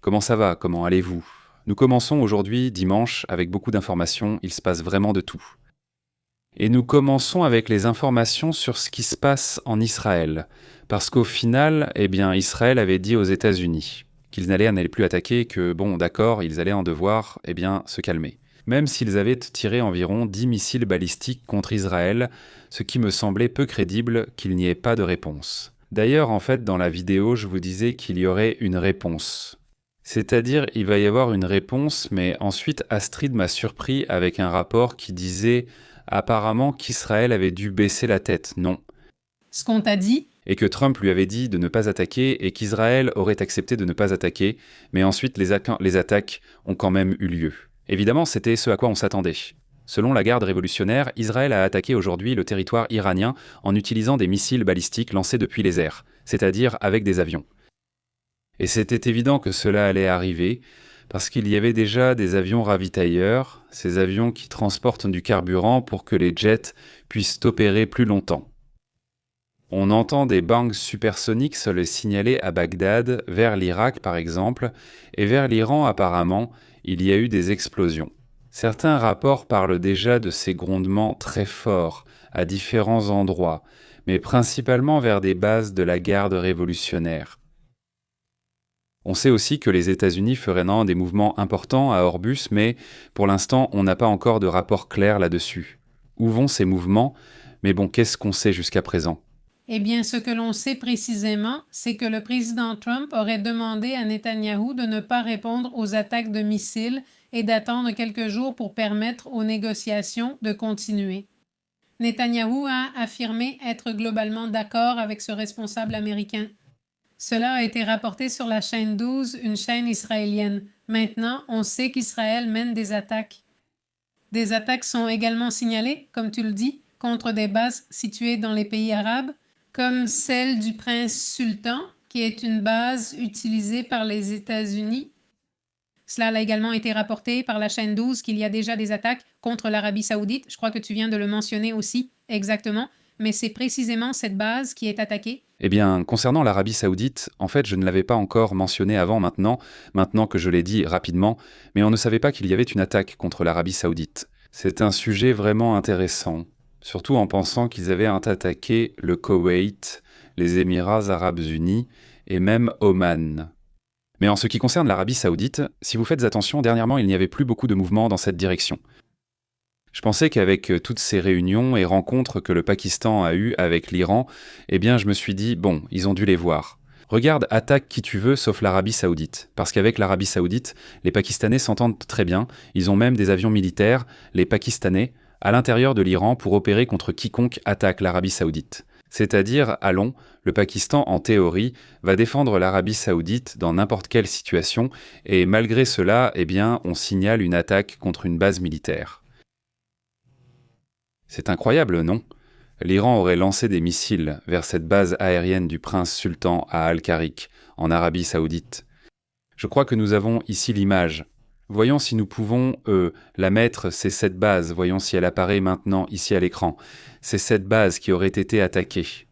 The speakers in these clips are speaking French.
Comment ça va? Comment allez-vous? Nous commençons aujourd'hui, dimanche, avec beaucoup d'informations, il se passe vraiment de tout. Et nous commençons avec les informations sur ce qui se passe en Israël. Parce qu'au final, Israël avait dit aux États-Unis qu'ils n'allaient plus attaquer, que bon, d'accord, ils allaient en devoir, se calmer. Même s'ils avaient tiré environ 10 missiles balistiques contre Israël, ce qui me semblait peu crédible qu'il n'y ait pas de réponse. D'ailleurs, en fait, dans la vidéo, je vous disais qu'il y aurait une réponse. C'est-à-dire, il va y avoir une réponse, mais ensuite Astrid m'a surpris avec un rapport qui disait apparemment qu'Israël avait dû baisser la tête. Non. Ce qu'on t'a dit, Et que Trump lui avait dit de ne pas attaquer et qu'Israël aurait accepté de ne pas attaquer, mais ensuite les attaques ont quand même eu lieu. Évidemment, c'était ce à quoi on s'attendait. Selon la garde révolutionnaire, Israël a attaqué aujourd'hui le territoire iranien en utilisant des missiles balistiques lancés depuis les airs, c'est-à-dire avec des avions. Et c'était évident que cela allait arriver, parce qu'il y avait déjà des avions ravitailleurs, ces avions qui transportent du carburant pour que les jets puissent opérer plus longtemps. On entend des bangs supersoniques se le signaler à Bagdad, vers l'Irak par exemple, et vers l'Iran apparemment, il y a eu des explosions. Certains rapports parlent déjà de ces grondements très forts à différents endroits, mais principalement vers des bases de la garde révolutionnaire. On sait aussi que les États-Unis feraient des mouvements importants à Orbus, mais pour l'instant, on n'a pas encore de rapport clair là-dessus. Où vont ces mouvements? Mais bon, qu'est-ce qu'on sait jusqu'à présent? ce que l'on sait précisément, c'est que le président Trump aurait demandé à Netanyahou de ne pas répondre aux attaques de missiles et d'attendre quelques jours pour permettre aux négociations de continuer. Netanyahou a affirmé être globalement d'accord avec ce responsable américain. Cela a été rapporté sur la chaîne 12, une chaîne israélienne. Maintenant, on sait qu'Israël mène des attaques. Des attaques sont également signalées, comme tu le dis, contre des bases situées dans les pays arabes, comme celle du prince Sultan, qui est une base utilisée par les États-Unis. Cela a également été rapporté par la chaîne 12 qu'il y a déjà des attaques contre l'Arabie saoudite. Je crois que tu viens de le mentionner aussi exactement, mais c'est précisément cette base qui est attaquée. Concernant l'Arabie saoudite, en fait, je ne l'avais pas encore mentionné maintenant que je l'ai dit rapidement, mais on ne savait pas qu'il y avait une attaque contre l'Arabie saoudite. C'est un sujet vraiment intéressant, surtout en pensant qu'ils avaient attaqué le Koweït, les Émirats arabes unis et même Oman. Mais en ce qui concerne l'Arabie saoudite, si vous faites attention, dernièrement, il n'y avait plus beaucoup de mouvements dans cette direction. Je pensais qu'avec toutes ces réunions et rencontres que le Pakistan a eues avec l'Iran, je me suis dit, bon, ils ont dû les voir. Regarde, attaque qui tu veux, sauf l'Arabie saoudite. Parce qu'avec l'Arabie saoudite, les Pakistanais s'entendent très bien, ils ont même des avions militaires, les Pakistanais, à l'intérieur de l'Iran pour opérer contre quiconque attaque l'Arabie saoudite. C'est-à-dire, allons, le Pakistan, en théorie, va défendre l'Arabie saoudite dans n'importe quelle situation, et malgré cela, on signale une attaque contre une base militaire. C'est incroyable, non? L'Iran aurait lancé des missiles vers cette base aérienne du prince sultan à Al-Kharik, en Arabie saoudite. Je crois que nous avons ici l'image. Voyons si nous pouvons, la mettre, c'est cette base, voyons si elle apparaît maintenant ici à l'écran. C'est cette base qui aurait été attaquée.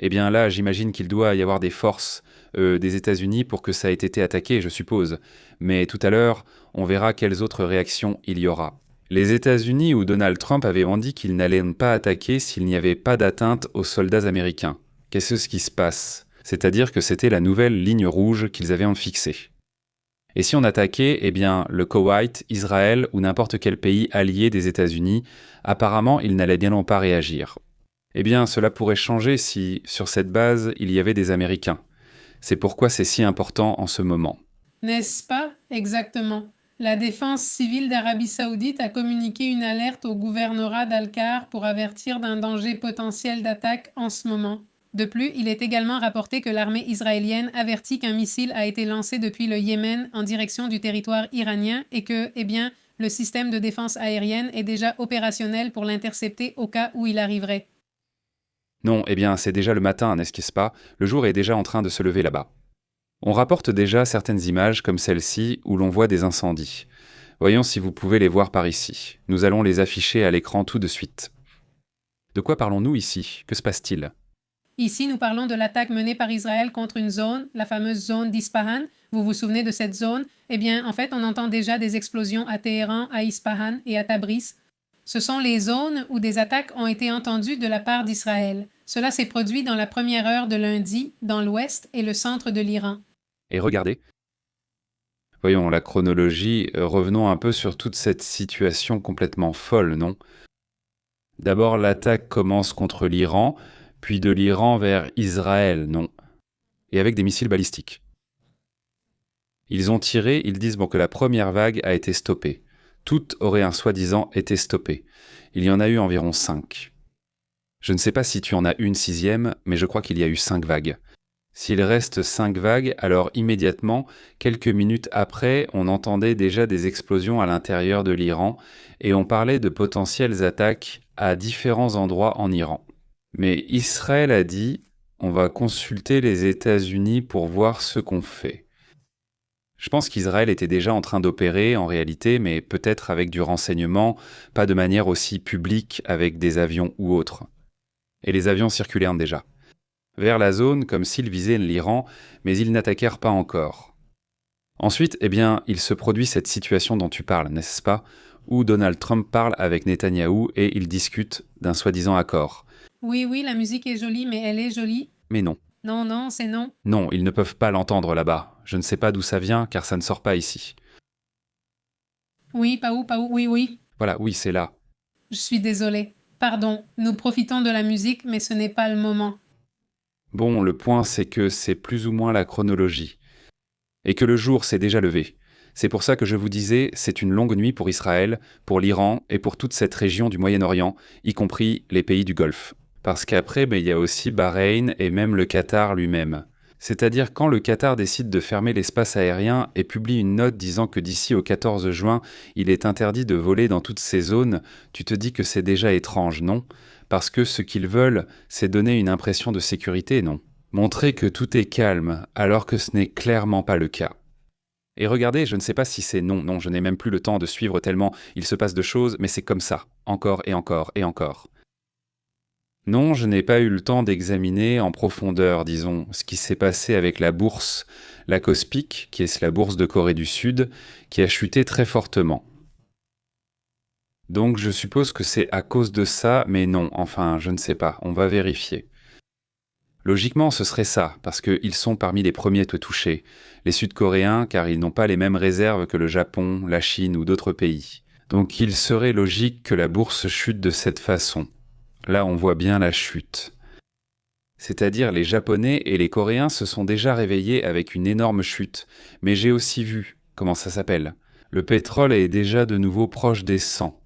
Là, j'imagine qu'il doit y avoir des forces des États-Unis pour que ça ait été attaqué, je suppose. Mais tout à l'heure, on verra quelles autres réactions il y aura. Les États-Unis ou Donald Trump avaient dit qu'ils n'allaient pas attaquer s'il n'y avait pas d'atteinte aux soldats américains. Qu'est-ce qui se passe? C'est-à-dire que c'était la nouvelle ligne rouge qu'ils avaient fixée. Et si on attaquait, le Koweït, Israël ou n'importe quel pays allié des États-Unis, apparemment, ils n'allaient bien pas réagir. Cela pourrait changer si, sur cette base, il y avait des Américains. C'est pourquoi c'est si important en ce moment. N'est-ce pas? Exactement. La défense civile d'Arabie saoudite a communiqué une alerte au gouvernorat d'Al-Khar pour avertir d'un danger potentiel d'attaque en ce moment. De plus, il est également rapporté que l'armée israélienne avertit qu'un missile a été lancé depuis le Yémen en direction du territoire iranien et que, le système de défense aérienne est déjà opérationnel pour l'intercepter au cas où il arriverait. Non, c'est déjà le matin, n'est-ce pas? Le jour est déjà en train de se lever là-bas. On rapporte déjà certaines images comme celle-ci où l'on voit des incendies. Voyons si vous pouvez les voir par ici. Nous allons les afficher à l'écran tout de suite. De quoi parlons-nous ici? Que se passe-t-il? Ici, nous parlons de l'attaque menée par Israël contre une zone, la fameuse zone d'Ispahan. Vous vous souvenez de cette zone? Eh bien, en fait, on entend déjà des explosions à Téhéran, à Ispahan et à Tabriz. Ce sont les zones où des attaques ont été entendues de la part d'Israël. Cela s'est produit dans la première heure de lundi, dans l'ouest et le centre de l'Iran. Et regardez. Voyons la chronologie, revenons un peu sur toute cette situation complètement folle, non? D'abord, l'attaque commence contre l'Iran, puis de l'Iran vers Israël, non? Et avec des missiles balistiques. Ils ont tiré, ils disent que la première vague a été stoppée. Toutes auraient soi-disant été stoppées. Il y en a eu environ 5. Je ne sais pas si tu en as une 6e, mais je crois qu'il y a eu 5 vagues. S'il reste 5 vagues, alors immédiatement, quelques minutes après, on entendait déjà des explosions à l'intérieur de l'Iran et on parlait de potentielles attaques à différents endroits en Iran. Mais Israël a dit « on va consulter les États-Unis pour voir ce qu'on fait ». Je pense qu'Israël était déjà en train d'opérer en réalité, mais peut-être avec du renseignement, pas de manière aussi publique avec des avions ou autres. Et les avions circulaient déjà vers la zone comme s'ils visaient l'Iran, mais ils n'attaquèrent pas encore. Ensuite, il se produit cette situation dont tu parles, n'est-ce pas, où Donald Trump parle avec Netanyahou et ils discutent d'un soi-disant accord. Oui, la musique est jolie, mais elle est jolie. Mais non. Non, c'est non. Non, ils ne peuvent pas l'entendre là-bas. Je ne sais pas d'où ça vient, car ça ne sort pas ici. Oui, pas où, oui. Voilà, oui, c'est là. Je suis désolée. Pardon, nous profitons de la musique, mais ce n'est pas le moment. Bon, le point, c'est que c'est plus ou moins la chronologie. Et que le jour s'est déjà levé. C'est pour ça que je vous disais, c'est une longue nuit pour Israël, pour l'Iran et pour toute cette région du Moyen-Orient, y compris les pays du Golfe. Parce qu'après, il y a aussi Bahreïn et même le Qatar lui-même. C'est-à-dire quand le Qatar décide de fermer l'espace aérien et publie une note disant que d'ici au 14 juin, il est interdit de voler dans toutes ces zones, tu te dis que c'est déjà étrange, non? Parce que ce qu'ils veulent, c'est donner une impression de sécurité, non? Montrer que tout est calme, alors que ce n'est clairement pas le cas. Et regardez, je ne sais pas si c'est non, je n'ai même plus le temps de suivre tellement il se passe de choses, mais c'est comme ça, encore et encore et encore. Non, je n'ai pas eu le temps d'examiner en profondeur, disons, ce qui s'est passé avec la bourse, la Kospi, qui est la bourse de Corée du Sud, qui a chuté très fortement. Donc je suppose que c'est à cause de ça, mais non, enfin, je ne sais pas, on va vérifier. Logiquement, ce serait ça, parce qu'ils sont parmi les premiers touchés, les Sud-Coréens, car ils n'ont pas les mêmes réserves que le Japon, la Chine ou d'autres pays. Donc il serait logique que la bourse chute de cette façon. Là, on voit bien la chute. C'est-à-dire les Japonais et les Coréens se sont déjà réveillés avec une énorme chute. Mais j'ai aussi vu, comment ça s'appelle? Le pétrole est déjà de nouveau proche des 100.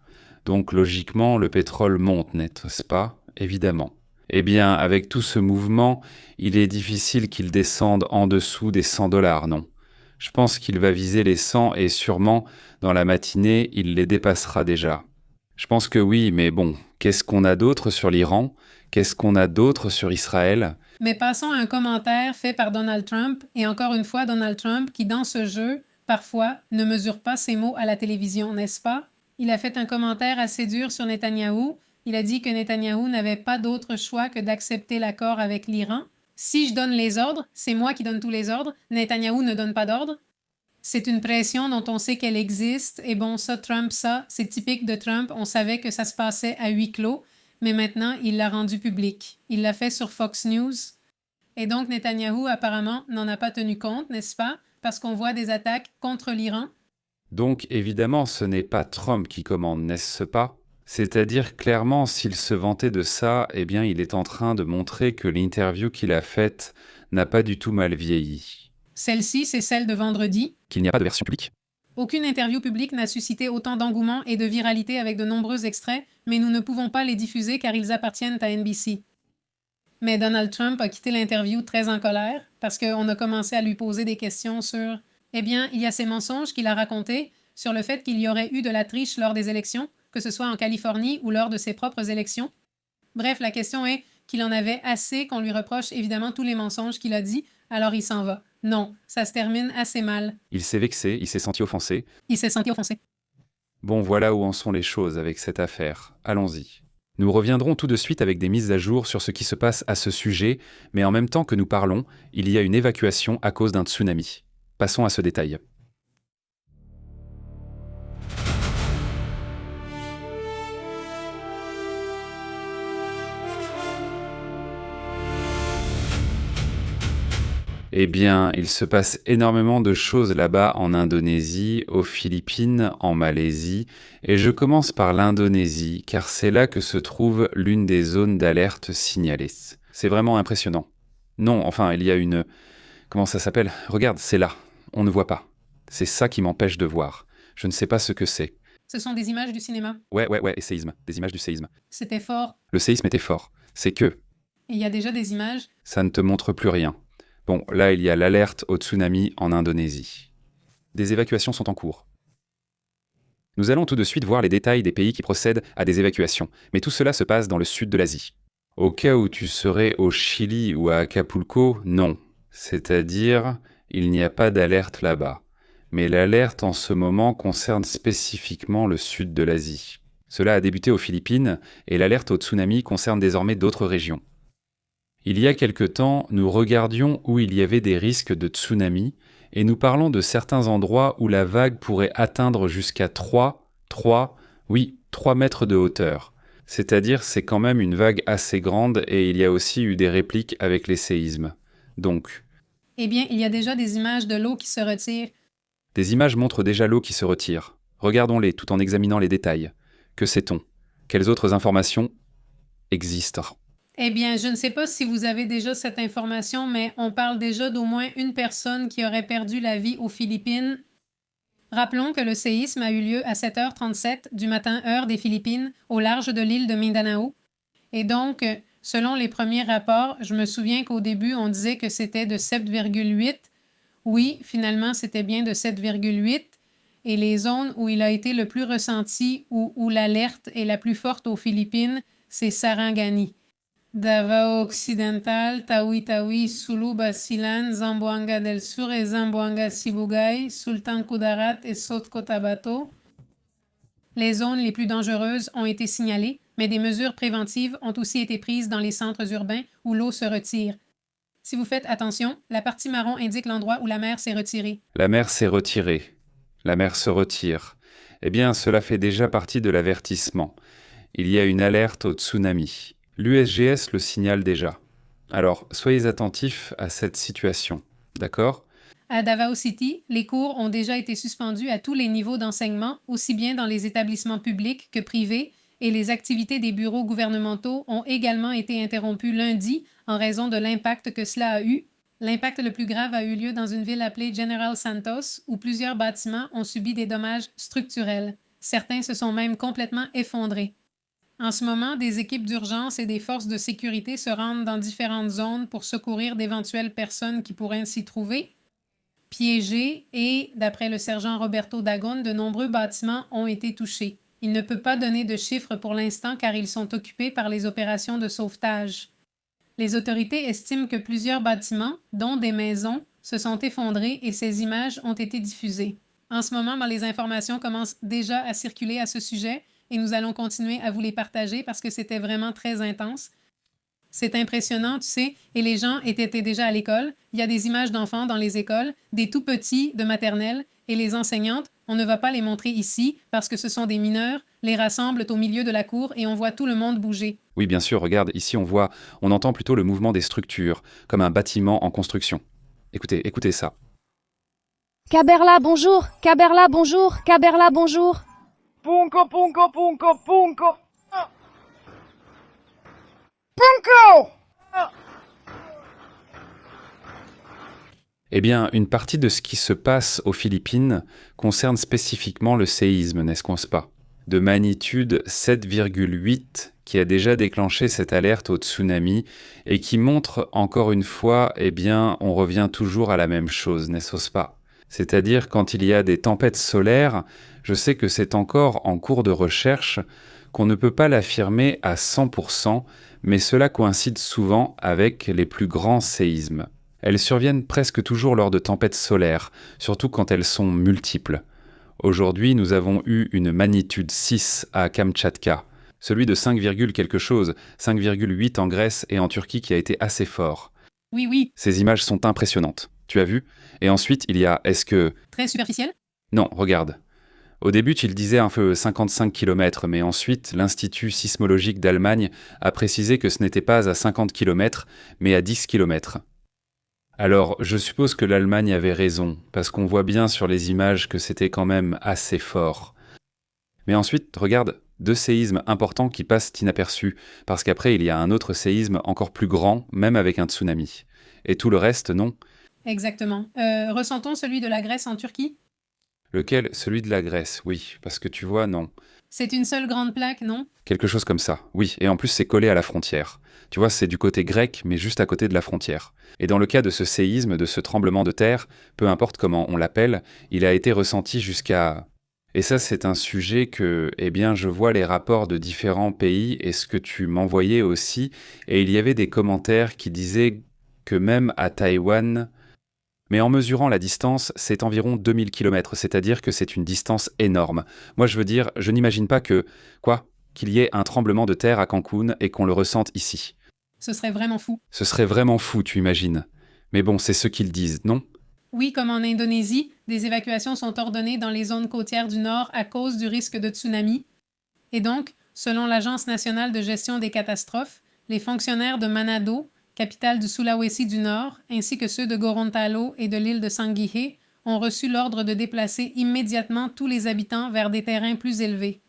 Donc logiquement, le pétrole monte, n'est-ce pas? Évidemment. Eh bien, avec tout ce mouvement, il est difficile qu'il descende en dessous des $100, non? Je pense qu'il va viser les 100 et sûrement, dans la matinée, il les dépassera déjà. Je pense que oui, mais bon, qu'est-ce qu'on a d'autre sur l'Iran? Qu'est-ce qu'on a d'autre sur Israël? Mais passons à un commentaire fait par Donald Trump, et encore une fois Donald Trump qui, dans ce jeu, parfois, ne mesure pas ses mots à la télévision, n'est-ce pas? Il a fait un commentaire assez dur sur Netanyahou. Il a dit que Netanyahou n'avait pas d'autre choix que d'accepter l'accord avec l'Iran. Si je donne les ordres, c'est moi qui donne tous les ordres. Netanyahou ne donne pas d'ordre. C'est une pression dont on sait qu'elle existe. Et bon, ça, c'est typique de Trump. On savait que ça se passait à huis clos, mais maintenant, il l'a rendu public. Il l'a fait sur Fox News. Et donc, Netanyahou, apparemment, n'en a pas tenu compte, n'est-ce pas? Parce qu'on voit des attaques contre l'Iran. Donc, évidemment, ce n'est pas Trump qui commande, n'est-ce pas? C'est-à-dire, clairement, s'il se vantait de ça, eh bien, il est en train de montrer que l'interview qu'il a faite n'a pas du tout mal vieilli. Celle-ci, c'est celle de vendredi. Qu'il n'y a pas de version publique. Aucune interview publique n'a suscité autant d'engouement et de viralité avec de nombreux extraits, mais nous ne pouvons pas les diffuser car ils appartiennent à NBC. Mais Donald Trump a quitté l'interview très en colère parce qu'on a commencé à lui poser des questions sur... Eh bien, il y a ces mensonges qu'il a racontés sur le fait qu'il y aurait eu de la triche lors des élections, que ce soit en Californie ou lors de ses propres élections. Bref, la question est qu'il en avait assez qu'on lui reproche évidemment tous les mensonges qu'il a dit, alors il s'en va. Non, ça se termine assez mal. Il s'est vexé, il s'est senti offensé. Il s'est senti offensé. Bon, voilà où en sont les choses avec cette affaire. Allons-y. Nous reviendrons tout de suite avec des mises à jour sur ce qui se passe à ce sujet, mais en même temps que nous parlons, il y a une évacuation à cause d'un tsunami. Passons à ce détail. Eh bien, il se passe énormément de choses là-bas en Indonésie, aux Philippines, en Malaisie, et je commence par l'Indonésie, car c'est là que se trouve l'une des zones d'alerte signalées. C'est vraiment impressionnant. Non, enfin, il y a une... Comment ça s'appelle? Regarde, c'est là. On ne voit pas. C'est ça qui m'empêche de voir. Je ne sais pas ce que c'est. Ce sont des images du cinéma. Ouais, et séisme. Des images du séisme. C'était fort. Le séisme était fort. C'est que... Et il y a déjà des images. Ça ne te montre plus rien. Bon, là, il y a l'alerte au tsunami en Indonésie. Des évacuations sont en cours. Nous allons tout de suite voir les détails des pays qui procèdent à des évacuations, mais tout cela se passe dans le sud de l'Asie. Au cas où tu serais au Chili ou à Acapulco, non. C'est-à-dire, il n'y a pas d'alerte là-bas. Mais l'alerte en ce moment concerne spécifiquement le sud de l'Asie. Cela a débuté aux Philippines, et l'alerte au tsunami concerne désormais d'autres régions. Il y a quelque temps, nous regardions où il y avait des risques de tsunami et nous parlons de certains endroits où la vague pourrait atteindre jusqu'à 3 mètres de hauteur. C'est-à-dire, c'est quand même une vague assez grande et il y a aussi eu des répliques avec les séismes. Donc... Eh bien, il y a déjà des images de l'eau qui se retire. Des images montrent déjà l'eau qui se retire. Regardons-les tout en examinant les détails. Que sait-on? Quelles autres informations existent? Eh bien, je ne sais pas si vous avez déjà cette information, mais on parle déjà d'au moins une personne qui aurait perdu la vie aux Philippines. Rappelons que le séisme a eu lieu à 7h37 du matin heure des Philippines, au large de l'île de Mindanao. Et donc, selon les premiers rapports, je me souviens qu'au début, on disait que c'était de 7,8. Oui, finalement, c'était bien de 7,8. Et les zones où il a été le plus ressenti ou où l'alerte est la plus forte aux Philippines, c'est Sarangani. Davao Occidental, Tawi-Tawi, Sulu, Basilan, Zamboanga del Sur et Zamboanga Sibugay, Sultan Kudarat et South Cotabato. Les zones les plus dangereuses ont été signalées, mais des mesures préventives ont aussi été prises dans les centres urbains où l'eau se retire. Si vous faites attention, la partie marron indique l'endroit où la mer s'est retirée. La mer s'est retirée. La mer se retire. Eh bien, cela fait déjà partie de l'avertissement. Il y a une alerte au tsunami. L'USGS le signale déjà. Alors, soyez attentifs à cette situation, d'accord? À Davao City, les cours ont déjà été suspendus à tous les niveaux d'enseignement, aussi bien dans les établissements publics que privés, et les activités des bureaux gouvernementaux ont également été interrompues lundi en raison de l'impact que cela a eu. L'impact le plus grave a eu lieu dans une ville appelée General Santos, où plusieurs bâtiments ont subi des dommages structurels. Certains se sont même complètement effondrés. En ce moment, des équipes d'urgence et des forces de sécurité se rendent dans différentes zones pour secourir d'éventuelles personnes qui pourraient s'y trouver piégées et, d'après le sergent Roberto Dagon, de nombreux bâtiments ont été touchés. Il ne peut pas donner de chiffres pour l'instant car ils sont occupés par les opérations de sauvetage. Les autorités estiment que plusieurs bâtiments, dont des maisons, se sont effondrés et ces images ont été diffusées. En ce moment, les informations commencent déjà à circuler à ce sujet et nous allons continuer à vous les partager parce que c'était vraiment très intense. C'est impressionnant, tu sais, et les gens étaient déjà à l'école. Il y a des images d'enfants dans les écoles, des tout-petits de maternelle, et les enseignantes, on ne va pas les montrer ici parce que ce sont des mineurs, les rassemblent au milieu de la cour et on voit tout le monde bouger. Oui, bien sûr, regarde, ici on entend plutôt le mouvement des structures, comme un bâtiment en construction. Écoutez ça. Caberla, bonjour. Caberla, bonjour. Caberla, bonjour. Punko, punko, punko, punko. Punko! Eh bien, une partie de ce qui se passe aux Philippines concerne spécifiquement le séisme, n'est-ce pas? De magnitude 7,8 qui a déjà déclenché cette alerte au tsunami et qui montre encore une fois, eh bien, on revient toujours à la même chose, n'est-ce pas? C'est-à-dire quand il y a des tempêtes solaires, je sais que c'est encore en cours de recherche, qu'on ne peut pas l'affirmer à 100%, mais cela coïncide souvent avec les plus grands séismes. Elles surviennent presque toujours lors de tempêtes solaires, surtout quand elles sont multiples. Aujourd'hui, nous avons eu une magnitude 6 à Kamtchatka. Celui de 5, quelque chose, 5,8 en Grèce et en Turquie qui a été assez fort. Oui, oui. Ces images sont impressionnantes. Tu as vu? Et ensuite, il y a est-ce que... Très superficiel? Non, regarde. Au début, il disait un peu 55 km, mais ensuite, l'Institut sismologique d'Allemagne a précisé que ce n'était pas à 50 km, mais à 10 km. Alors, je suppose que l'Allemagne avait raison, parce qu'on voit bien sur les images que c'était quand même assez fort. Mais ensuite, regarde, 2 séismes importants qui passent inaperçus, parce qu'après, il y a un autre séisme encore plus grand, même avec un tsunami. Et tout le reste, non. Exactement. Ressentons celui de la Grèce en Turquie? Lequel? Celui de la Grèce, oui, parce que tu vois, non. C'est une seule grande plaque, non? Quelque chose comme ça, oui, et en plus c'est collé à la frontière. Tu vois, c'est du côté grec, mais juste à côté de la frontière. Et dans le cas de ce séisme, de ce tremblement de terre, peu importe comment on l'appelle, il a été ressenti jusqu'à... Et ça, c'est un sujet que, eh bien, je vois les rapports de différents pays et ce que tu m'envoyais aussi, et il y avait des commentaires qui disaient que même à Taïwan... Mais en mesurant la distance, c'est environ 2000 km, c'est-à-dire que c'est une distance énorme. Moi, je veux dire, je n'imagine pas que... Quoi? Qu'il y ait un tremblement de terre à Cancun et qu'on le ressente ici. Ce serait vraiment fou. Ce serait vraiment fou, tu imagines. Mais bon, c'est ce qu'ils disent, non? Oui, comme en Indonésie, des évacuations sont ordonnées dans les zones côtières du Nord à cause du risque de tsunami. Et donc, selon l'Agence nationale de gestion des catastrophes, les fonctionnaires de Manado, capitale du Sulawesi du Nord, ainsi que ceux de Gorontalo et de l'île de Sangihe, ont reçu l'ordre de déplacer immédiatement tous les habitants vers des terrains plus élevés.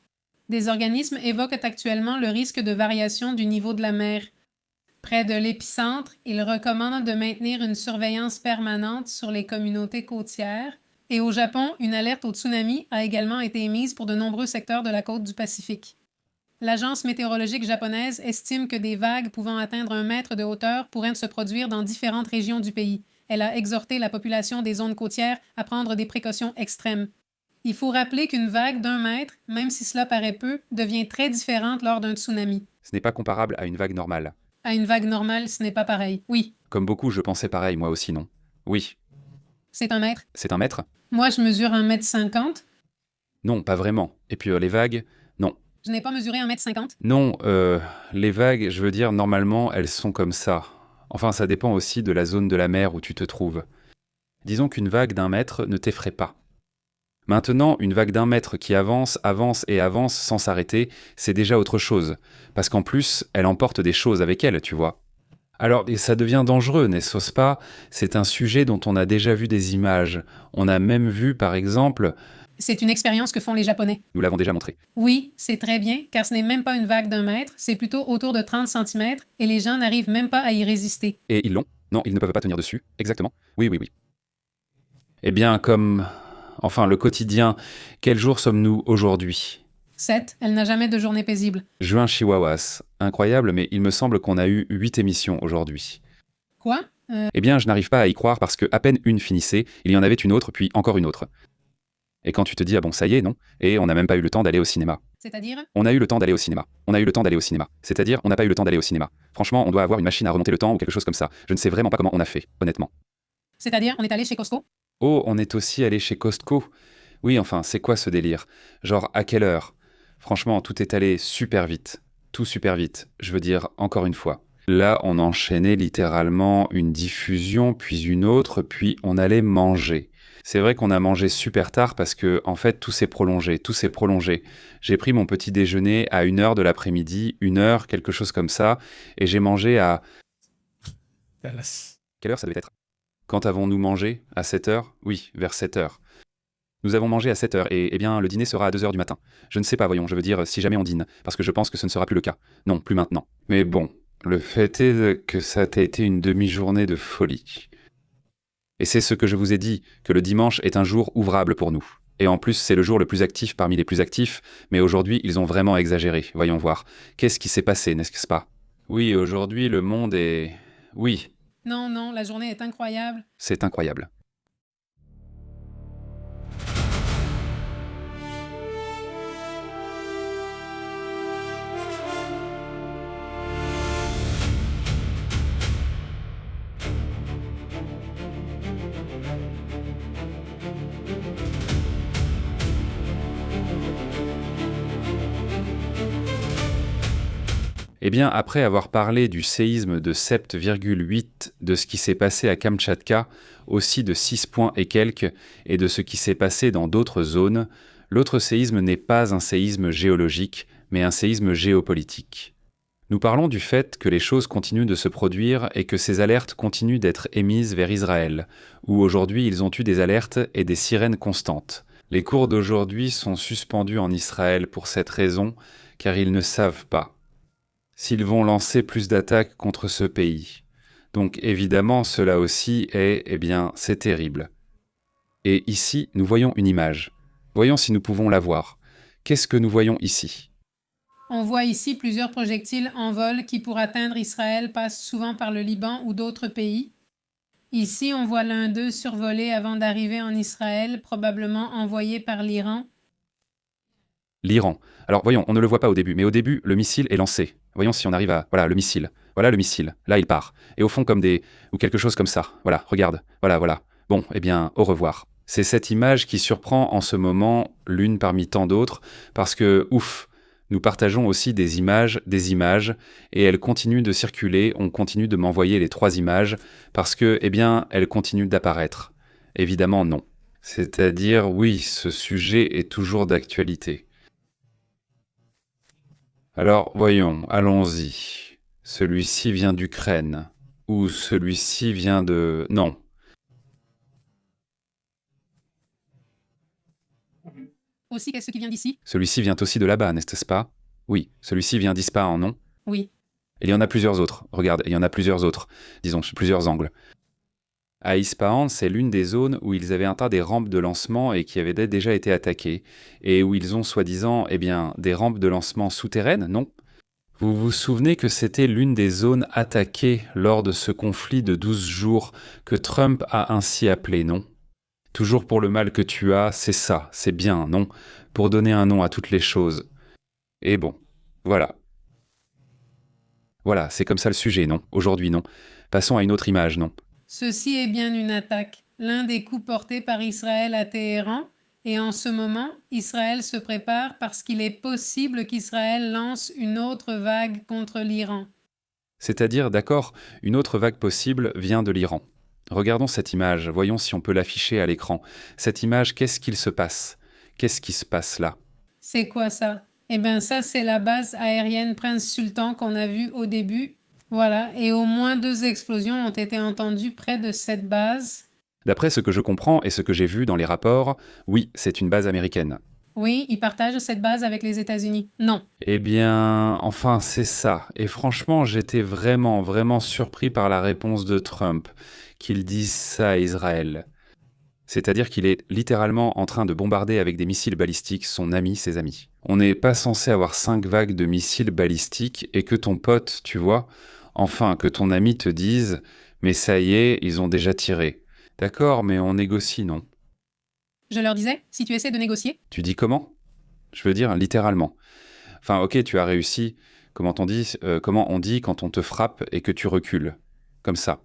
Des organismes évoquent actuellement le risque de variation du niveau de la mer. Près de l'épicentre, ils recommandent de maintenir une surveillance permanente sur les communautés côtières, et au Japon, une alerte au tsunami a également été émise pour de nombreux secteurs de la côte du Pacifique. L'agence météorologique japonaise estime que des vagues pouvant atteindre 1 mètre de hauteur pourraient se produire dans différentes régions du pays. Elle a exhorté la population des zones côtières à prendre des précautions extrêmes. Il faut rappeler qu'une vague d'1 mètre, même si cela paraît peu, devient très différente lors d'un tsunami. Ce n'est pas comparable à une vague normale. À une vague normale, ce n'est pas pareil. Oui. Comme beaucoup, je pensais pareil, moi aussi, non? Oui. C'est 1 mètre? C'est 1 mètre? Moi, je mesure 1,50 m. Non, pas vraiment. Et puis les vagues? Non. Je n'ai pas mesuré 1,50 m. Non, les vagues, je veux dire, normalement, elles sont comme ça. Enfin, ça dépend aussi de la zone de la mer où tu te trouves. Disons qu'une vague d'1 mètre ne t'effraie pas. Maintenant, une vague d'1 mètre qui avance, avance et avance sans s'arrêter, c'est déjà autre chose. Parce qu'en plus, elle emporte des choses avec elle, tu vois. Alors, et ça devient dangereux, n'est-ce pas? C'est un sujet dont on a déjà vu des images. On a même vu, par exemple... C'est une expérience que font les Japonais. Nous l'avons déjà montré. Oui, c'est très bien, car ce n'est même pas une vague d'1 mètre, c'est plutôt autour de 30 cm, et les gens n'arrivent même pas à y résister. Et ils l'ont? Non, ils ne peuvent pas tenir dessus. Exactement. Oui, oui, oui. Eh bien, comme... Enfin, le quotidien, quel jour sommes-nous aujourd'hui? 7. Elle n'a jamais de journée paisible. Juin Chihuahuas. Incroyable, mais il me semble qu'on a eu 8 émissions aujourd'hui. Quoi? Eh bien, je n'arrive pas à y croire parce que à peine une finissait, il y en avait une autre, puis encore une autre. Et quand tu te dis, ah bon, ça y est, non? Et on n'a même pas eu le temps d'aller au cinéma. C'est-à-dire? On a eu le temps d'aller au cinéma. On a eu le temps d'aller au cinéma. C'est-à-dire, on n'a pas eu le temps d'aller au cinéma. Franchement, on doit avoir une machine à remonter le temps ou quelque chose comme ça. Je ne sais vraiment pas comment on a fait, honnêtement. C'est-à-dire, on est allé chez Costco? Oh, on est aussi allé chez Costco. Oui, enfin, c'est quoi ce délire? Genre, à quelle heure? Franchement, tout est allé super vite. Tout super vite. Je veux dire, encore une fois. Là, on enchaînait littéralement une diffusion, puis une autre, puis on allait manger. C'est vrai qu'on a mangé super tard parce que, en fait, tout s'est prolongé, tout s'est prolongé. J'ai pris mon petit déjeuner à 1h de l'après-midi, 1h, quelque chose comme ça, et j'ai mangé à... Quelle heure ça devait être? Quand avons-nous mangé? À 7h? Oui, vers 7h. Nous avons mangé à 7h, et eh bien, le dîner sera à 2h du matin. Je ne sais pas, voyons, je veux dire, si jamais on dîne, parce que je pense que ce ne sera plus le cas. Non, plus maintenant. Mais bon, le fait est que ça a été une demi-journée de folie. Et c'est ce que je vous ai dit, que le dimanche est un jour ouvrable pour nous. Et en plus, c'est le jour le plus actif parmi les plus actifs, mais aujourd'hui, ils ont vraiment exagéré. Voyons voir. Qu'est-ce qui s'est passé, n'est-ce pas? Oui, aujourd'hui, le monde est... Oui. Non, non, la journée est incroyable. C'est incroyable. Eh bien, après avoir parlé du séisme de 7,8, de ce qui s'est passé à Kamtchatka, aussi de 6 points et quelques, et de ce qui s'est passé dans d'autres zones, l'autre séisme n'est pas un séisme géologique, mais un séisme géopolitique. Nous parlons du fait que les choses continuent de se produire et que ces alertes continuent d'être émises vers Israël, où aujourd'hui ils ont eu des alertes et des sirènes constantes. Les cours d'aujourd'hui sont suspendus en Israël pour cette raison, car ils ne savent pas s'ils vont lancer plus d'attaques contre ce pays. Donc évidemment, cela aussi est, c'est terrible. Et ici, nous voyons une image. Voyons si nous pouvons la voir. Qu'est-ce que nous voyons ici ? On voit ici plusieurs projectiles en vol qui, pour atteindre Israël, passent souvent par le Liban ou d'autres pays. Ici, on voit l'un d'eux survoler avant d'arriver en Israël, probablement envoyé par l'Iran. L'Iran. Alors voyons, on ne le voit pas au début, mais au début, le missile est lancé. Voyons si on arrive à... Voilà, le missile. Voilà le missile. Là, il part. Et au fond, comme des... ou quelque chose comme ça. Voilà, regarde. Voilà. Bon, au revoir. C'est cette image qui surprend en ce moment l'une parmi tant d'autres, parce que, ouf, nous partageons aussi des images, et elles continuent de circuler, on continue de m'envoyer les 3 images, parce que, elles continuent d'apparaître. Évidemment, non. C'est-à-dire, oui, ce sujet est toujours d'actualité. Alors, voyons, allons-y. Celui-ci vient d'Ukraine. Ou celui-ci vient de... Non. Aussi, qu'est-ce qui vient d'ici? Celui-ci vient aussi de là-bas, n'est-ce pas? Oui, celui-ci vient d'Ispahan, non? Oui. Il y en a plusieurs autres. Regarde, il y en a plusieurs autres. Disons, plusieurs angles. À Ispahan, c'est l'une des zones où ils avaient un tas des rampes de lancement et qui avaient déjà été attaquées, et où ils ont soi-disant, des rampes de lancement souterraines, non? Vous vous souvenez que c'était l'une des zones attaquées lors de ce conflit de 12 jours que Trump a ainsi appelé, non? Toujours pour le mal que tu as, c'est ça, c'est bien, non? Pour donner un nom à toutes les choses. Et bon, voilà. Voilà, c'est comme ça le sujet, non? Aujourd'hui, non? Passons à une autre image, non? Ceci est bien une attaque, l'un des coups portés par Israël à Téhéran, et en ce moment, Israël se prépare parce qu'il est possible qu'Israël lance une autre vague contre l'Iran. C'est-à-dire, d'accord, une autre vague possible vient de l'Iran. Regardons cette image, voyons si on peut l'afficher à l'écran. Cette image, qu'est-ce qu'il se passe? Qu'est-ce qui se passe là? C'est quoi ça? Eh bien ça, c'est la base aérienne Prince Sultan qu'on a vue au début. Voilà, et au moins 2 explosions ont été entendues près de cette base. D'après ce que je comprends et ce que j'ai vu dans les rapports, oui, c'est une base américaine. Oui, ils partagent cette base avec les États-Unis. Non. Enfin, c'est ça. Et franchement, j'étais vraiment surpris par la réponse de Trump, qu'il dise ça à Israël. C'est-à-dire qu'il est littéralement en train de bombarder avec des missiles balistiques son ami, ses amis. On n'est pas censé avoir 5 vagues de missiles balistiques et que ton pote, tu vois, que ton ami te dise « mais ça y est, ils ont déjà tiré ». D'accord, mais on négocie, non? Je leur disais, si tu essaies de négocier... Tu dis comment? Je veux dire littéralement. Enfin, ok, tu as réussi. Comment on dit quand on te frappe et que tu recules? Comme ça.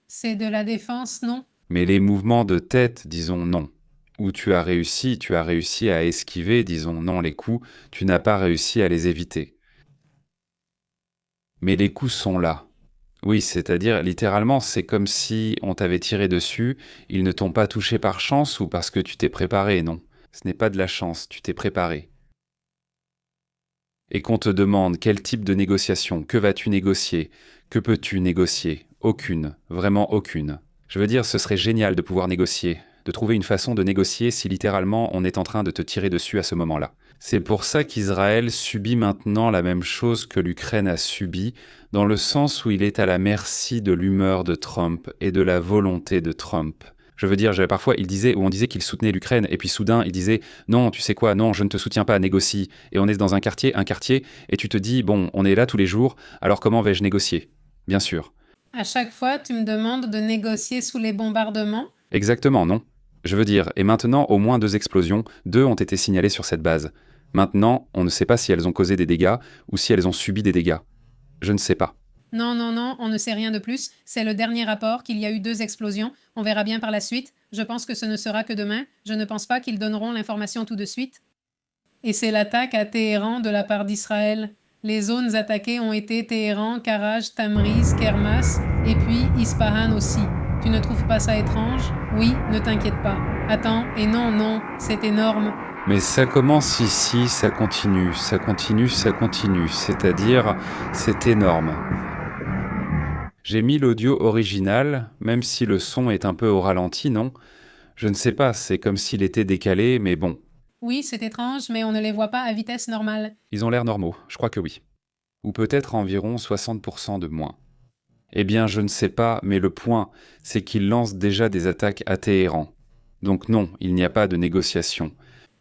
C'est de la défense, non? Mais les mouvements de tête, disons non. Ou tu as réussi à esquiver, disons non les coups, tu n'as pas réussi à les éviter. Mais les coups sont là. Oui, c'est-à-dire, littéralement, c'est comme si on t'avait tiré dessus, ils ne t'ont pas touché par chance ou parce que tu t'es préparé, non. Ce n'est pas de la chance, tu t'es préparé. Et qu'on te demande quel type de négociation, que vas-tu négocier, que peux-tu négocier? Aucune, vraiment aucune. Je veux dire, ce serait génial de pouvoir négocier, de trouver une façon de négocier si littéralement on est en train de te tirer dessus à ce moment-là. C'est pour ça qu'Israël subit maintenant la même chose que l'Ukraine a subi, dans le sens où il est à la merci de l'humeur de Trump et de la volonté de Trump. Je veux dire, parfois on disait qu'il soutenait l'Ukraine, et puis soudain il disait « Non, tu sais quoi, non, je ne te soutiens pas, négocie ». Et on est dans un quartier, et tu te dis « Bon, on est là tous les jours, alors comment vais-je négocier ?» Bien sûr. À chaque fois, tu me demandes de négocier sous les bombardements? Exactement, non. Je veux dire, et maintenant, au moins 2 explosions, 2 ont été signalées sur cette base. Maintenant, on ne sait pas si elles ont causé des dégâts ou si elles ont subi des dégâts. Je ne sais pas. Non, on ne sait rien de plus. C'est le dernier rapport qu'il y a eu 2 explosions. On verra bien par la suite. Je pense que ce ne sera que demain. Je ne pense pas qu'ils donneront l'information tout de suite. Et c'est l'attaque à Téhéran de la part d'Israël. Les zones attaquées ont été Téhéran, Karaj, Tamriz, Kermas et puis Ispahan aussi. Tu ne trouves pas ça étrange? Oui, ne t'inquiète pas. Attends, et non, c'est énorme. Mais ça commence ici, ça continue, c'est-à-dire, c'est énorme. J'ai mis l'audio original, même si le son est un peu au ralenti, non? Je ne sais pas, c'est comme s'il était décalé, mais bon. Oui, c'est étrange, mais on ne les voit pas à vitesse normale. Ils ont l'air normaux, je crois que oui. Ou peut-être environ 60% de moins. Eh bien, je ne sais pas, mais le point, c'est qu'ils lancent déjà des attaques à Téhéran. Donc non, il n'y a pas de négociation.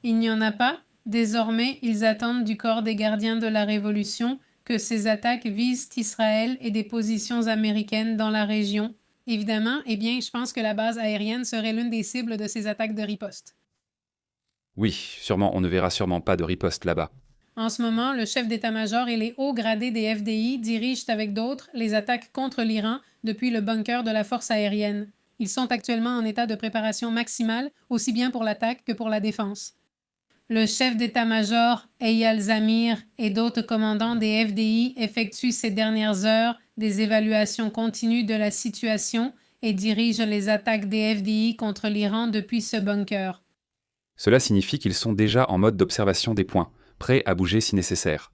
Il n'y en a pas. Désormais, ils attendent du corps des gardiens de la Révolution que ces attaques visent Israël et des positions américaines dans la région. Évidemment, eh bien, je pense que la base aérienne serait l'une des cibles de ces attaques de riposte. Oui, sûrement, on ne verra sûrement pas de riposte là-bas. En ce moment, le chef d'état-major et les hauts gradés des FDI dirigent avec d'autres les attaques contre l'Iran depuis le bunker de la force aérienne. Ils sont actuellement en état de préparation maximale, aussi bien pour l'attaque que pour la défense. Le chef d'état-major, Eyal Zamir, et d'autres commandants des FDI effectuent ces dernières heures des évaluations continues de la situation et dirigent les attaques des FDI contre l'Iran depuis ce bunker. Cela signifie qu'ils sont déjà en mode d'observation des points, prêts à bouger si nécessaire.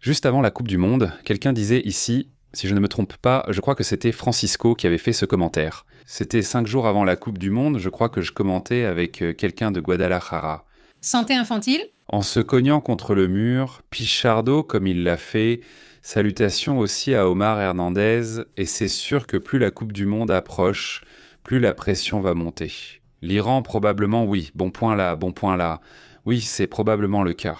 Juste avant la Coupe du Monde, quelqu'un disait ici, si je ne me trompe pas, je crois que c'était Francisco qui avait fait ce commentaire. C'était 5 jours avant la Coupe du Monde, je crois que je commentais avec quelqu'un de Guadalajara. Santé infantile? En se cognant contre le mur, Pichardo comme il l'a fait, salutations aussi à Omar Hernandez, et c'est sûr que plus la Coupe du Monde approche, plus la pression va monter. L'Iran probablement oui, bon point là. Oui, c'est probablement le cas.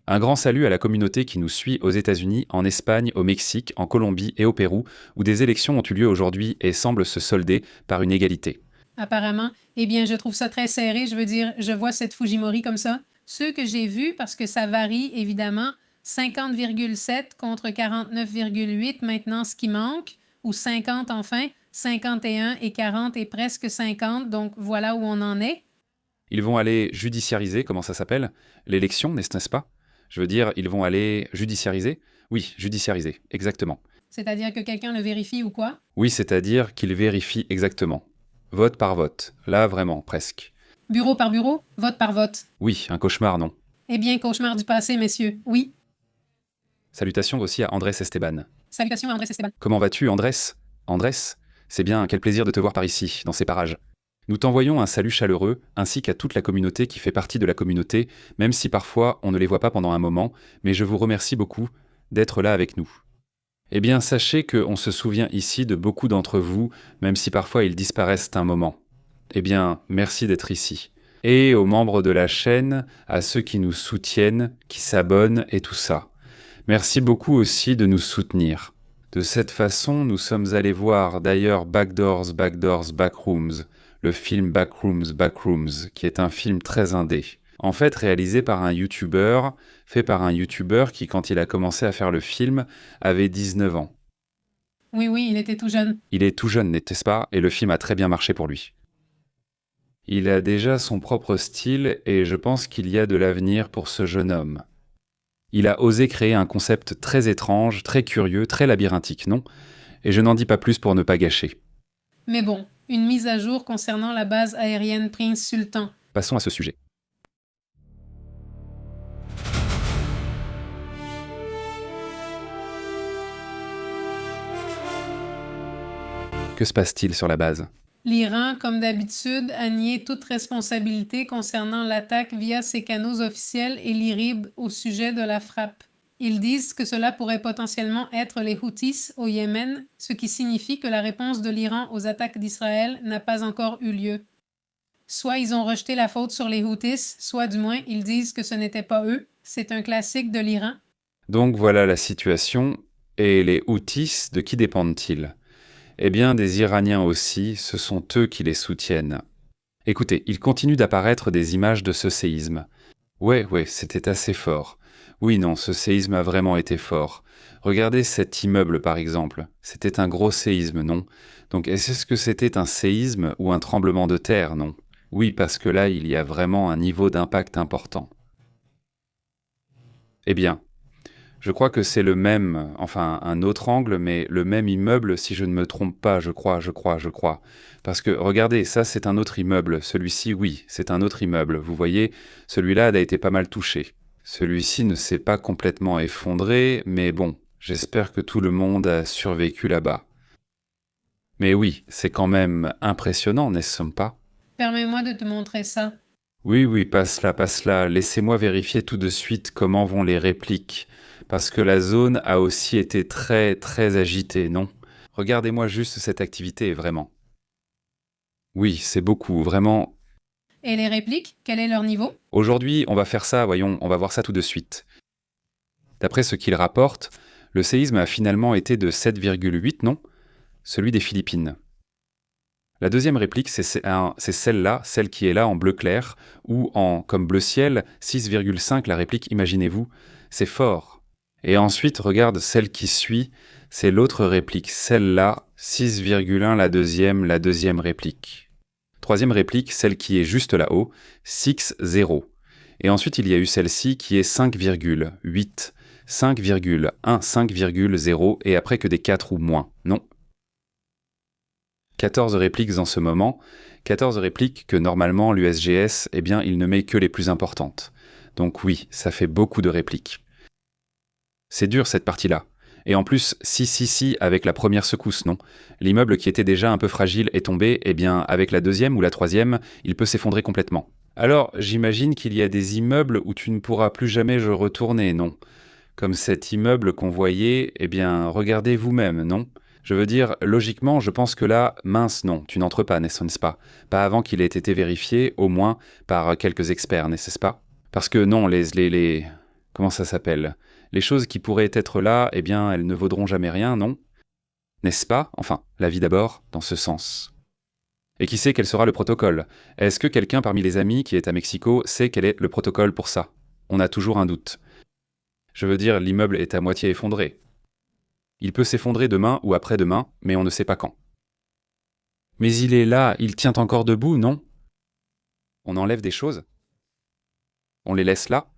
Un grand salut à la communauté qui nous suit aux États-Unis, en Espagne, au Mexique, en Colombie et au Pérou, où des élections ont eu lieu aujourd'hui et semblent se solder par une égalité. Apparemment, eh bien, je trouve ça très serré. Je veux dire, je vois cette Fujimori comme ça. Ceux que j'ai vus, parce que ça varie évidemment, 50,7 contre 49,8 maintenant ce qui manque, ou 50 enfin, 51 et 40 et presque 50, donc voilà où on en est. Ils vont aller judiciariser, comment ça s'appelle? L'élection, n'est-ce pas? Je veux dire, ils vont aller judiciariser? Oui, judiciariser, exactement. C'est-à-dire que quelqu'un le vérifie ou quoi? Oui, c'est-à-dire qu'ils vérifient exactement. Vote par vote. Là, vraiment, presque. Bureau par bureau? Vote par vote? Oui, un cauchemar, non? Eh bien, cauchemar du passé, messieurs. Oui. Salutations aussi à Andrés Esteban. Salutations à Andrés Esteban. Comment vas-tu, Andrés? Andrés? C'est bien, quel plaisir de te voir par ici, dans ces parages. Nous t'envoyons un salut chaleureux, ainsi qu'à toute la communauté qui fait partie de la communauté, même si parfois on ne les voit pas pendant un moment, mais je vous remercie beaucoup d'être là avec nous. Eh bien, sachez qu'on se souvient ici de beaucoup d'entre vous, même si parfois ils disparaissent un moment. Eh bien, merci d'être ici. Et aux membres de la chaîne, à ceux qui nous soutiennent, qui s'abonnent et tout ça. Merci beaucoup aussi de nous soutenir. De cette façon, nous sommes allés voir d'ailleurs Backdoors, Backrooms, le film Backrooms, qui est un film très indé. En fait, réalisé par un YouTuber, fait par un YouTuber qui, quand il a commencé à faire le film, avait 19 ans. Oui, il était tout jeune. Il est tout jeune, n'est-ce pas? Et le film a très bien marché pour lui. Il a déjà son propre style et je pense qu'il y a de l'avenir pour ce jeune homme. Il a osé créer un concept très étrange, très curieux, très labyrinthique, non? Et je n'en dis pas plus pour ne pas gâcher. Mais bon, une mise à jour concernant la base aérienne Prince Sultan. Passons à ce sujet. Que se passe-t-il sur la base? L'Iran, comme d'habitude, a nié toute responsabilité concernant l'attaque via ses canaux officiels et l'IRIB au sujet de la frappe. Ils disent que cela pourrait potentiellement être les Houthis au Yémen, ce qui signifie que la réponse de l'Iran aux attaques d'Israël n'a pas encore eu lieu. Soit ils ont rejeté la faute sur les Houthis, soit du moins ils disent que ce n'était pas eux. C'est un classique de l'Iran. Donc voilà la situation. Et les Houthis, de qui dépendent-ils? Eh bien, des Iraniens aussi, ce sont eux qui les soutiennent. Écoutez, il continue d'apparaître des images de ce séisme. Ouais, c'était assez fort. Oui, non, ce séisme a vraiment été fort. Regardez cet immeuble, par exemple. C'était un gros séisme, non? Donc, est-ce que c'était un séisme ou un tremblement de terre, non? Oui, parce que là, il y a vraiment un niveau d'impact important. Eh bien, je crois que c'est le même, enfin un autre angle, mais le même immeuble si je ne me trompe pas, je crois. Parce que regardez, ça c'est un autre immeuble, celui-ci oui, c'est un autre immeuble. Vous voyez, celui-là a été pas mal touché. Celui-ci ne s'est pas complètement effondré, mais bon, j'espère que tout le monde a survécu là-bas. Mais oui, c'est quand même impressionnant, n'est-ce pas? Permets-moi de te montrer ça. Oui, passe là, laissez-moi vérifier tout de suite comment vont les répliques. Parce que la zone a aussi été très, très agitée, non? Regardez-moi juste cette activité, vraiment. Oui, c'est beaucoup, vraiment. Et les répliques, quel est leur niveau? Aujourd'hui, on va faire ça, voyons, on va voir ça tout de suite. D'après ce qu'il rapporte, le séisme a finalement été de 7,8, non? Celui des Philippines. La deuxième réplique, c'est celle-là, celle qui est là en bleu clair, ou en, comme bleu ciel, 6,5, la réplique, imaginez-vous, c'est fort. Et ensuite, regarde celle qui suit, c'est l'autre réplique, celle-là, 6,1, la deuxième réplique. Troisième réplique, celle qui est juste là-haut, 6,0. Et ensuite, il y a eu celle-ci qui est 5,8, 5,1, 5,0, et après que des 4 ou moins, non. 14 répliques en ce moment, 14 répliques que normalement l'USGS, eh bien, il ne met que les plus importantes. Donc oui, ça fait beaucoup de répliques. C'est dur cette partie-là. Et en plus, si, avec la première secousse, non. L'immeuble qui était déjà un peu fragile est tombé, eh bien, avec la deuxième ou la troisième, il peut s'effondrer complètement. Alors, j'imagine qu'il y a des immeubles où tu ne pourras plus jamais retourner, non. Comme cet immeuble qu'on voyait, eh bien, regardez vous-même, non. Je veux dire, logiquement, je pense que là, mince, non, tu n'entres pas, n'est-ce pas? Pas avant qu'il ait été vérifié, au moins, par quelques experts, n'est-ce pas? Parce que non, comment ça s'appelle? Les choses qui pourraient être là, eh bien, elles ne vaudront jamais rien, non? N'est-ce pas? Enfin, la vie d'abord, dans ce sens. Et qui sait quel sera le protocole? Est-ce que quelqu'un parmi les amis qui est à Mexico sait quel est le protocole pour ça? On a toujours un doute. Je veux dire, l'immeuble est à moitié effondré. Il peut s'effondrer demain ou après-demain, mais on ne sait pas quand. Mais il est là, il tient encore debout, non? On enlève des choses? On les laisse là?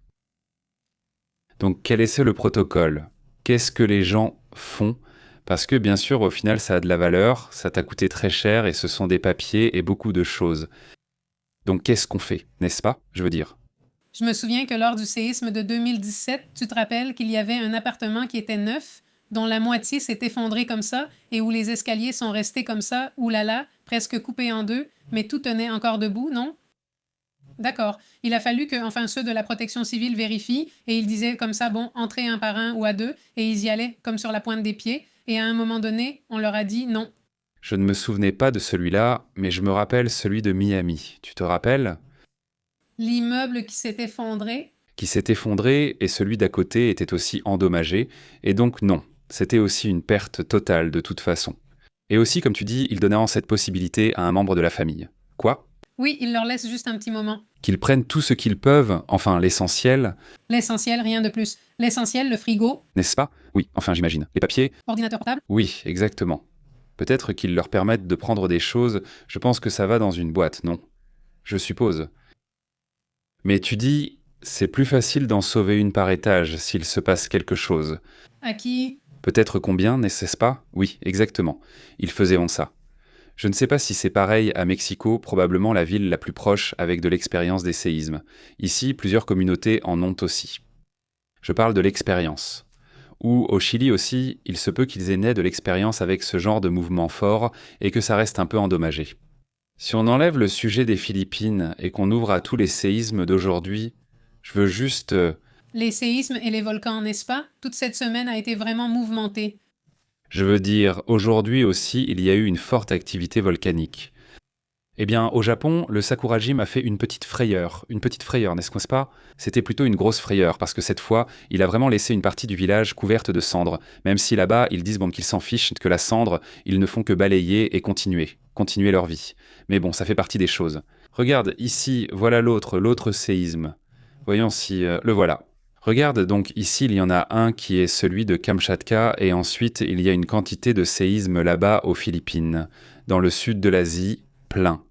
Donc quel est le protocole? Qu'est-ce que les gens font? Parce que bien sûr, au final, ça a de la valeur, ça t'a coûté très cher et ce sont des papiers et beaucoup de choses. Donc qu'est-ce qu'on fait, n'est-ce pas? Je veux dire. Je me souviens que lors du séisme de 2017, tu te rappelles qu'il y avait un appartement qui était neuf, dont la moitié s'est effondrée comme ça et où les escaliers sont restés comme ça, oulala, presque coupés en deux, mais tout tenait encore debout, non? D'accord. Il a fallu que, enfin, ceux de la protection civile vérifient et ils disaient comme ça, bon, entrez un par un ou à deux, et ils y allaient comme sur la pointe des pieds, et à un moment donné, on leur a dit non. Je ne me souvenais pas de celui-là, mais je me rappelle celui de Miami. Tu te rappelles? L'immeuble qui s'est effondré. Qui s'est effondré et celui d'à côté était aussi endommagé, et donc non, c'était aussi une perte totale de toute façon. Et aussi, comme tu dis, il donnant cette possibilité à un membre de la famille. Quoi? Oui, il leur laisse juste un petit moment. Qu'ils prennent tout ce qu'ils peuvent, enfin l'essentiel. L'essentiel, rien de plus. L'essentiel, le frigo. N'est-ce pas? Oui, enfin j'imagine. Les papiers? Ordinateur portable. Oui, exactement. Peut-être qu'ils leur permettent de prendre des choses, je pense que ça va dans une boîte, non? Je suppose. Mais tu dis, c'est plus facile d'en sauver une par étage s'il se passe quelque chose. À qui? Peut-être combien, n'est-ce pas? Oui, exactement. Ils faisaient ça. Je ne sais pas si c'est pareil à Mexico, probablement la ville la plus proche avec de l'expérience des séismes. Ici, plusieurs communautés en ont aussi. Je parle de l'expérience. Ou au Chili aussi, il se peut qu'ils aient né de l'expérience avec ce genre de mouvement fort et que ça reste un peu endommagé. Si on enlève le sujet des Philippines et qu'on ouvre à tous les séismes d'aujourd'hui, je veux juste... Les séismes et les volcans, n'est-ce pas? Toute cette semaine a été vraiment mouvementée. Je veux dire, aujourd'hui aussi, il y a eu une forte activité volcanique. Eh bien, au Japon, le Sakurajim a fait une petite frayeur, n'est-ce pas? C'était plutôt une grosse frayeur, parce que cette fois, il a vraiment laissé une partie du village couverte de cendres, même si là-bas, ils disent qu'ils s'en fichent, que la cendre, ils ne font que balayer et continuer leur vie. Mais bon, ça fait partie des choses. Regarde, ici, voilà l'autre séisme. Voyons si... le voilà. Regarde, donc ici, il y en a un qui est celui de Kamchatka, et ensuite, il y a une quantité de séismes là-bas aux Philippines, dans le sud de l'Asie, plein.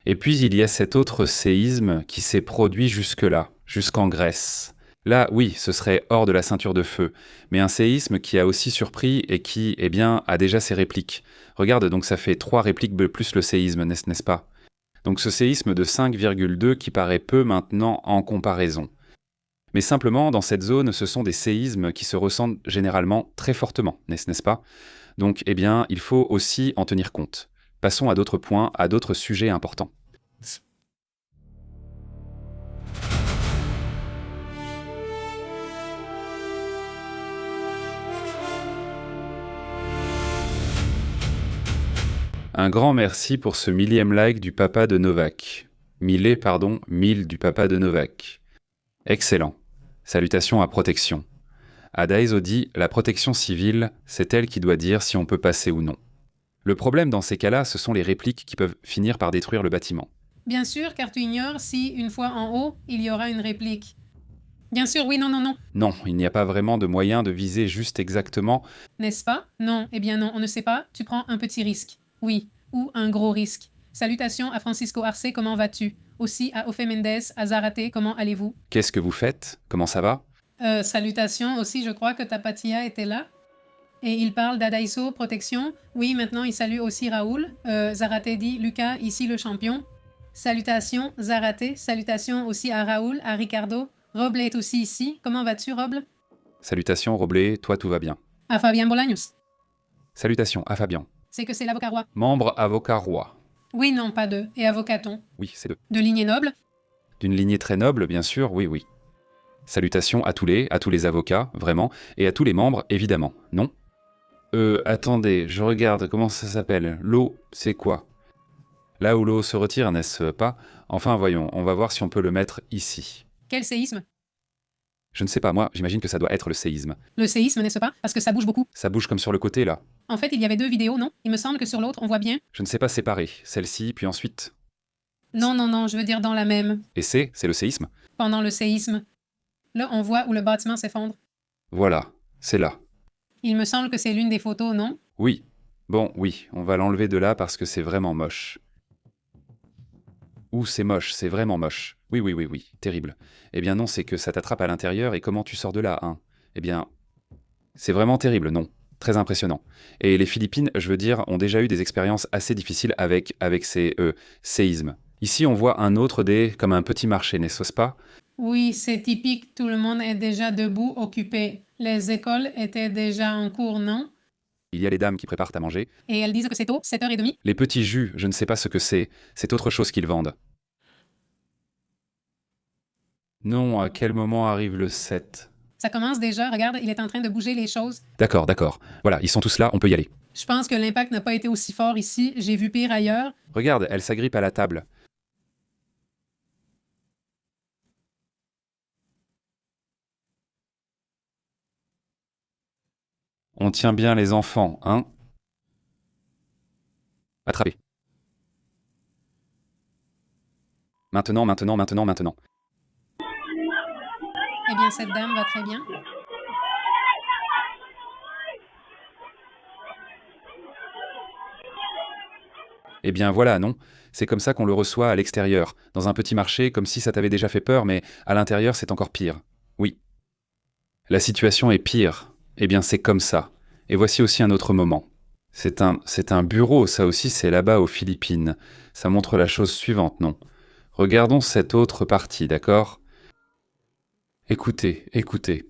Et puis, il y a cet autre séisme qui s'est produit jusque-là, jusqu'en Grèce. Là, oui, ce serait hors de la ceinture de feu, mais un séisme qui a aussi surpris et qui, eh bien, a déjà ses répliques. Regarde, donc ça fait 3 répliques plus le séisme, n'est-ce pas? Donc ce séisme de 5,2 qui paraît peu maintenant en comparaison. Mais simplement, dans cette zone, ce sont des séismes qui se ressentent généralement très fortement, n'est-ce pas? Donc, eh bien, il faut aussi en tenir compte. Passons à d'autres points, à d'autres sujets importants. Un grand merci pour ce 1000e like du papa de Novak. 1000 du papa de Novak. Excellent. Salutations à protection. Adaiso dit « La protection civile, c'est elle qui doit dire si on peut passer ou non ». Le problème dans ces cas-là, ce sont les répliques qui peuvent finir par détruire le bâtiment. Bien sûr, car tu ignores si, une fois en haut, il y aura une réplique. Bien sûr, oui, non, non, non. Non, il n'y a pas vraiment de moyen de viser juste exactement. N'est-ce pas? Non, eh bien non, on ne sait pas. Tu prends un petit risque. Oui, ou un gros risque. Salutations à Francisco Arce, comment vas-tu? Aussi à Ofe Mendes, à Zarate, comment allez-vous? Qu'est-ce que vous faites? Comment ça va? Salutations aussi, je crois que Tapatia était là. Et il parle d'Adaiso, protection. Oui, maintenant il salue aussi Raoul. Zarate dit, Lucas, ici le champion. Salutations, Zarate. Salutations aussi à Raoul, à Ricardo. Roble est aussi ici. Comment vas-tu, Roble? Salutations, Roblé, toi tout va bien. À Fabien Bolaños. Salutations à Fabian. C'est que c'est l'avocat roi. Membre avocat roi. Oui, non, pas deux. Et avocaton. Oui, c'est deux. De lignée noble. D'une lignée très noble, bien sûr, oui, oui. Salutations à tous les avocats, vraiment, et à tous les membres, évidemment, non? Attendez, je regarde, comment ça s'appelle? L'eau, c'est quoi? Là où l'eau se retire, n'est-ce pas? Enfin, voyons, on va voir si on peut le mettre ici. Quel séisme? Je ne sais pas, moi, j'imagine que ça doit être le séisme. Le séisme, n'est-ce pas? Parce que ça bouge beaucoup. Ça bouge comme sur le côté, là. En fait, il y avait 2 vidéos, non? Il me semble que sur l'autre, on voit bien. Je ne sais pas séparer. Celle-ci, puis ensuite... Non, non, non, je veux dire dans la même. Et c'est le séisme? Pendant le séisme. Là, on voit où le bâtiment s'effondre. Voilà, c'est là. Il me semble que c'est l'une des photos, non? Oui. Bon, oui, on va l'enlever de là parce que c'est vraiment moche. Ouh, c'est moche, c'est vraiment moche. Oui, oui, oui, oui, terrible. Eh bien non, c'est que ça t'attrape à l'intérieur et comment tu sors de là, hein? Eh bien, c'est vraiment terrible, non? Très impressionnant. Et les Philippines, je veux dire, ont déjà eu des expériences assez difficiles avec ces séismes. Ici, on voit un autre comme un petit marché, n'est-ce pas? Oui, c'est typique, tout le monde est déjà debout, occupé. Les écoles étaient déjà en cours, non? Il y a les dames qui préparent à manger. Et elles disent que c'est tôt, 7h30. Les petits jus, je ne sais pas ce que c'est autre chose qu'ils vendent. Non, à quel moment arrive le 7? Ça commence déjà, regarde, il est en train de bouger les choses. D'accord, d'accord. Voilà, ils sont tous là, on peut y aller. Je pense que l'impact n'a pas été aussi fort ici, j'ai vu pire ailleurs. Regarde, elle s'agrippe à la table. On tient bien les enfants, hein? Attrapez. Maintenant, maintenant, maintenant, maintenant. Eh bien, cette dame va très bien. Eh bien voilà, non? C'est comme ça qu'on le reçoit à l'extérieur, dans un petit marché, comme si ça t'avait déjà fait peur, mais à l'intérieur c'est encore pire. Oui. La situation est pire. Eh bien c'est comme ça. Et voici aussi un autre moment. C'est un bureau, ça aussi c'est là-bas aux Philippines. Ça montre la chose suivante, non? Regardons cette autre partie, d'accord? Écoutez, écoutez.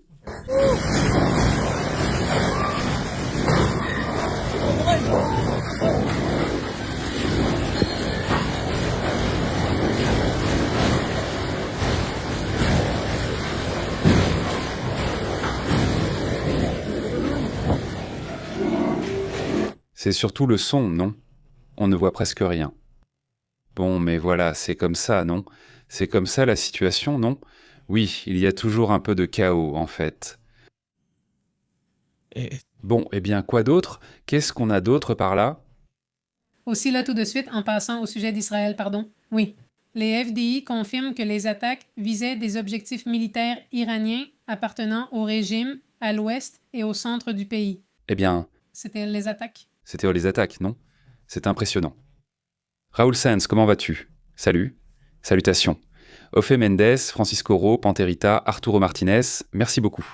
C'est surtout le son, non? On ne voit presque rien. Bon, mais voilà, c'est comme ça, non? C'est comme ça la situation, non? Oui, il y a toujours un peu de chaos, en fait. Bon, eh bien, quoi d'autre? Qu'est-ce qu'on a d'autre par là? Aussi là tout de suite, en passant au sujet d'Israël, pardon. Oui. Les FDI confirment que les attaques visaient des objectifs militaires iraniens appartenant au régime à l'ouest et au centre du pays. Eh bien... C'était les attaques. C'était les attaques, non? C'est impressionnant. Raoul Sanz, comment vas-tu? Salut. Salutations. Ofe Mendes, Francisco Ro, Panterita, Arturo Martinez, merci beaucoup.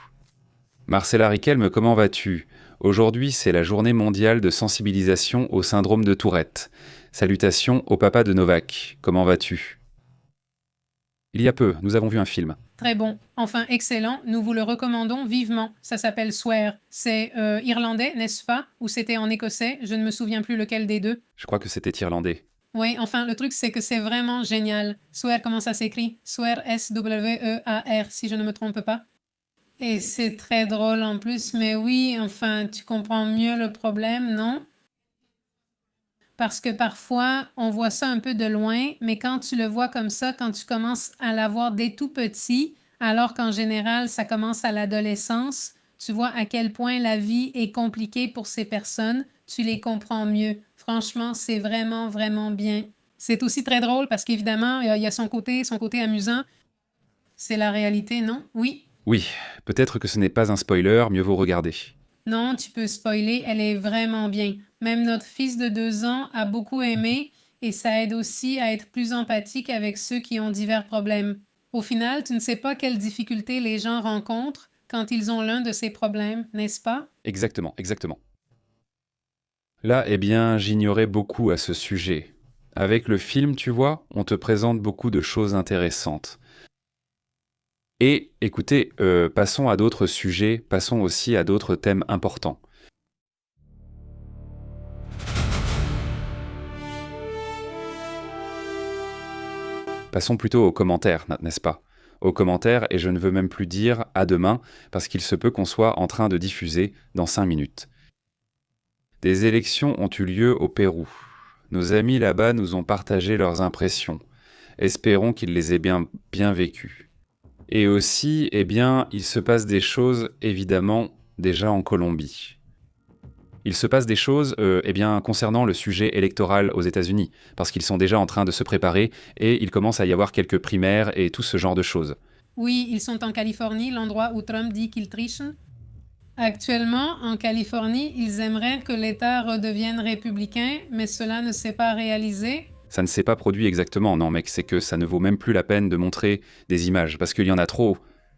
Marcella Riquelme, comment vas-tu ? Aujourd'hui, c'est la journée mondiale de sensibilisation au syndrome de Tourette. Salutations au papa de Novak, comment vas-tu ? Il y a peu, nous avons vu un film. Très bon. Enfin, excellent. Nous vous le recommandons vivement. Ça s'appelle Swear. C'est irlandais, n'est-ce pas? Ou c'était en écossais? Je ne me souviens plus lequel des deux. Je crois que c'était irlandais. Oui, enfin, le truc, c'est que c'est vraiment génial. Swear, comment ça s'écrit? Swear, S-W-E-A-R, si je ne me trompe pas. Et c'est très drôle en plus, mais oui, enfin, tu comprends mieux le problème, non? Parce que parfois, on voit ça un peu de loin, mais quand tu le vois comme ça, quand tu commences à l'avoir dès tout petit, alors qu'en général, ça commence à l'adolescence, tu vois à quel point la vie est compliquée pour ces personnes, tu les comprends mieux. Franchement, c'est vraiment, vraiment bien. C'est aussi très drôle parce qu'évidemment, il y a son côté amusant. C'est la réalité, non? Oui. Oui, peut-être que ce n'est pas un spoiler, mieux vaut regarder. Non, tu peux spoiler, elle est vraiment bien. Même notre fils de 2 ans a beaucoup aimé et ça aide aussi à être plus empathique avec ceux qui ont divers problèmes. Au final, tu ne sais pas quelles difficultés les gens rencontrent quand ils ont l'un de ces problèmes, n'est-ce pas? Exactement, exactement. Là, eh bien, j'ignorais beaucoup à ce sujet. Avec le film, tu vois, on te présente beaucoup de choses intéressantes. Et écoutez, passons à d'autres sujets, passons aussi à d'autres thèmes importants. Passons plutôt aux commentaires, n'est-ce pas ? Aux commentaires, et je ne veux même plus dire à demain, parce qu'il se peut qu'on soit en train de diffuser dans 5 minutes. Des élections ont eu lieu au Pérou. Nos amis là-bas nous ont partagé leurs impressions. Espérons qu'ils les aient bien vécues. Et aussi, eh bien, il se passe des choses, évidemment, déjà en Colombie. Il se passe des choses, eh bien, concernant le sujet électoral aux États-Unis, parce qu'ils sont déjà en train de se préparer et il commence à y avoir quelques primaires et tout ce genre de choses. Oui, ils sont en Californie, l'endroit où Trump dit qu'il triche. Actuellement, en Californie, ils aimeraient que l'État redevienne républicain, mais cela ne s'est pas réalisé. Ça ne s'est pas produit exactement, non mec, c'est que ça ne vaut même plus la peine de montrer des images, parce qu'il y en a trop.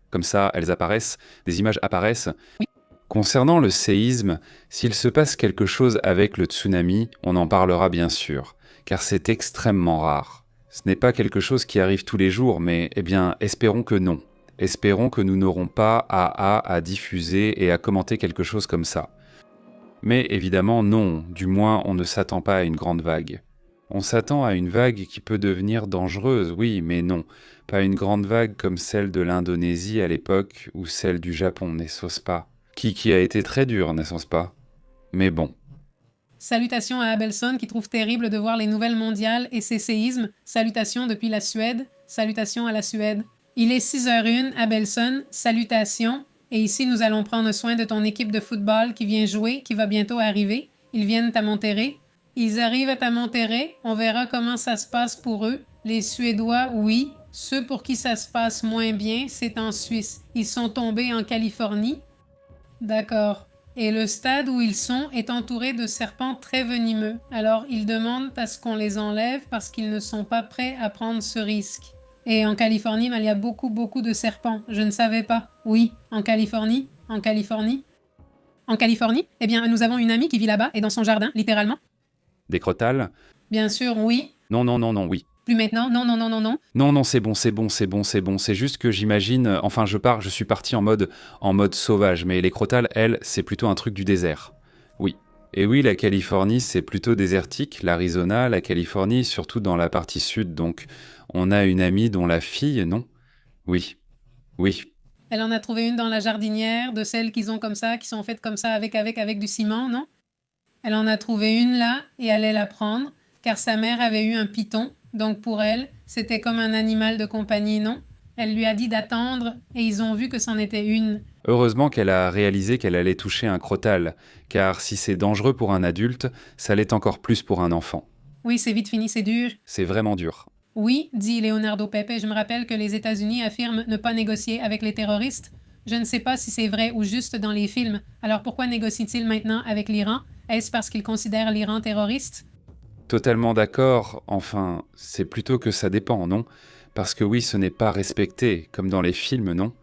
Comme ça, elles apparaissent, des images apparaissent. Oui. Concernant le séisme, s'il se passe quelque chose avec le tsunami, on en parlera bien sûr, car c'est extrêmement rare. Ce n'est pas quelque chose qui arrive tous les jours, mais eh bien, espérons que non. Espérons que nous n'aurons pas à diffuser et à commenter quelque chose comme ça. Mais évidemment non, du moins on ne s'attend pas à une grande vague. On s'attend à une vague qui peut devenir dangereuse, oui, mais non. Pas une grande vague comme celle de l'Indonésie à l'époque ou celle du Japon, n'est-ce pas? Qui a été très dure, n'est-ce pas? Mais bon. Salutations à Abelson qui trouve terrible de voir les nouvelles mondiales et ses séismes. Salutations depuis la Suède. Salutations à la Suède. Il est 6h01, Abelson. Salutations. Et ici, nous allons prendre soin de ton équipe de football qui vient jouer, qui va bientôt arriver. Ils viennent à Monterrey. Ils arrivent à Monterrey. On verra comment ça se passe pour eux. Les Suédois, oui. Ceux pour qui ça se passe moins bien, c'est en Suisse. Ils sont tombés en Californie. D'accord. Et le stade où ils sont est entouré de serpents très venimeux. Alors, ils demandent à ce qu'on les enlève parce qu'ils ne sont pas prêts à prendre ce risque. Et en Californie, il y a beaucoup de serpents. Je ne savais pas. Oui, en Californie. En Californie, eh bien, nous avons une amie qui vit là-bas et dans son jardin, littéralement. Des crotales? Bien sûr, oui. Non, oui. Plus maintenant, non. Non, c'est bon, c'est juste que j'imagine, enfin je suis parti en mode sauvage, mais les crotales, elles, c'est plutôt un truc du désert. Oui. Et oui, la Californie, c'est plutôt désertique, l'Arizona, la Californie, surtout dans la partie sud, donc on a une amie dont la fille, non? Oui. Elle en a trouvé une dans la jardinière, de celles qu'ils ont comme ça, qui sont faites comme ça avec du ciment, non? Elle en a trouvé une là, et allait la prendre, car sa mère avait eu un python. Donc pour elle, c'était comme un animal de compagnie, non? Elle lui a dit d'attendre et ils ont vu que c'en était une. Heureusement qu'elle a réalisé qu'elle allait toucher un crotal, car si c'est dangereux pour un adulte, ça l'est encore plus pour un enfant. Oui, c'est vite fini, c'est dur. C'est vraiment dur. Oui, dit Leonardo Pepe, je me rappelle que les États-Unis affirment ne pas négocier avec les terroristes. Je ne sais pas si c'est vrai ou juste dans les films. Alors pourquoi négocient-ils maintenant avec l'Iran? Est-ce parce qu'ils considèrent l'Iran terroriste? Totalement d'accord, enfin, c'est plutôt que ça dépend, non? Parce que oui, ce n'est pas respecté, comme dans les films, non?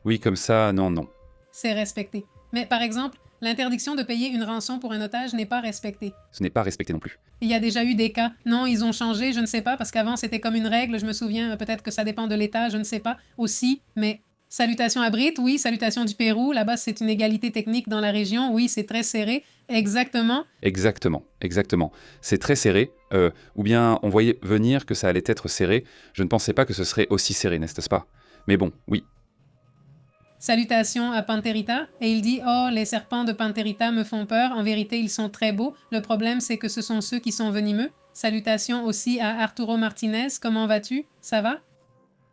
Oui, comme ça, non, non. C'est respecté. Mais par exemple, l'interdiction de payer une rançon pour un otage n'est pas respectée. Ce n'est pas respecté non plus. Il y a déjà eu des cas. Non, ils ont changé, je ne sais pas, parce qu'avant c'était comme une règle, je me souviens, peut-être que ça dépend de l'État, je ne sais pas, aussi, mais salutations à Brit, oui, salutations du Pérou, là-bas c'est une égalité technique dans la région, oui, c'est très serré, exactement. Exactement, exactement. C'est très serré, ou bien on voyait venir que ça allait être serré. Je ne pensais pas que ce serait aussi serré, n'est-ce pas? Mais bon, oui. Salutations à Panterita, et il dit « Oh, les serpents de Panterita me font peur, en vérité ils sont très beaux, le problème c'est que ce sont ceux qui sont venimeux. » Salutations aussi à Arturo Martinez, comment vas-tu? Ça va?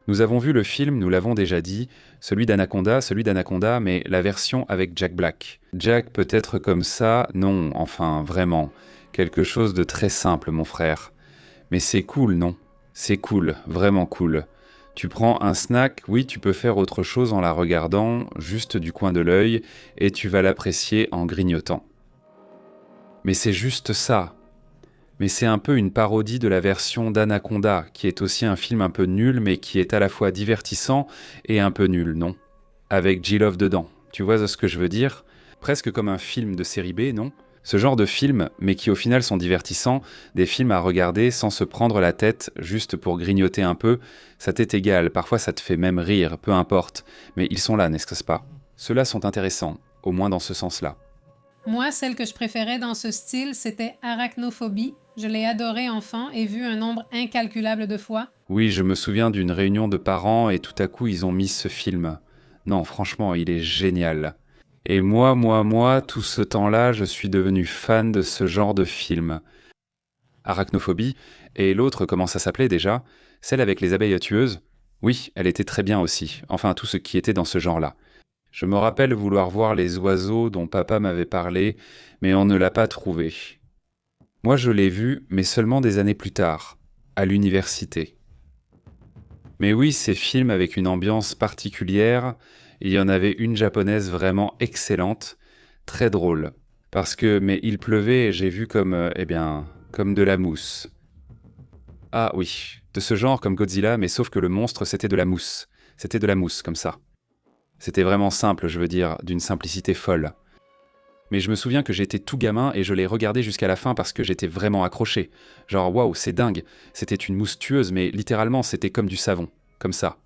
Nous avons vu le film, nous l'avons déjà dit, celui d'Anaconda, mais la version avec Jack Black. Jack peut être comme ça, non, enfin, vraiment. Quelque chose de très simple, mon frère. Mais c'est cool, non? C'est cool, vraiment cool. Tu prends un snack, oui, tu peux faire autre chose en la regardant, juste du coin de l'œil, et tu vas l'apprécier en grignotant. Mais c'est juste ça. Mais c'est un peu une parodie de la version d'Anaconda, qui est aussi un film un peu nul, mais qui est à la fois divertissant et un peu nul, non? Avec J-Love dedans. Tu vois ce que je veux dire? Presque comme un film de série B, non? Ce genre de films, mais qui au final sont divertissants, des films à regarder sans se prendre la tête, juste pour grignoter un peu, ça t'est égal, parfois ça te fait même rire, peu importe. Mais ils sont là, n'est-ce pas? Ceux-là sont intéressants, au moins dans ce sens-là. Moi, celle que je préférais dans ce style, c'était Arachnophobie. Je l'ai adoré enfant et vu un nombre incalculable de fois. Oui, je me souviens d'une réunion de parents et tout à coup ils ont mis ce film. Non, franchement, il est génial. Et moi, tout ce temps-là, je suis devenu fan de ce genre de film. Arachnophobie, et l'autre, comment ça s'appelait déjà? Celle avec les abeilles tueuses? Oui, elle était très bien aussi, enfin tout ce qui était dans ce genre-là. Je me rappelle vouloir voir les oiseaux dont papa m'avait parlé, mais on ne l'a pas trouvé. Moi je l'ai vu, mais seulement des années plus tard, à l'université. Mais oui, ces films avec une ambiance particulière, il y en avait une japonaise vraiment excellente, très drôle. Mais il pleuvait et j'ai vu comme, comme de la mousse. Ah oui, de ce genre comme Godzilla, mais sauf que le monstre c'était de la mousse. C'était de la mousse, comme ça. C'était vraiment simple, je veux dire, d'une simplicité folle. Mais je me souviens que j'étais tout gamin et je l'ai regardé jusqu'à la fin parce que j'étais vraiment accroché. Genre, waouh, c'est dingue. C'était une mousse tueuse, mais littéralement, c'était comme du savon. Comme ça.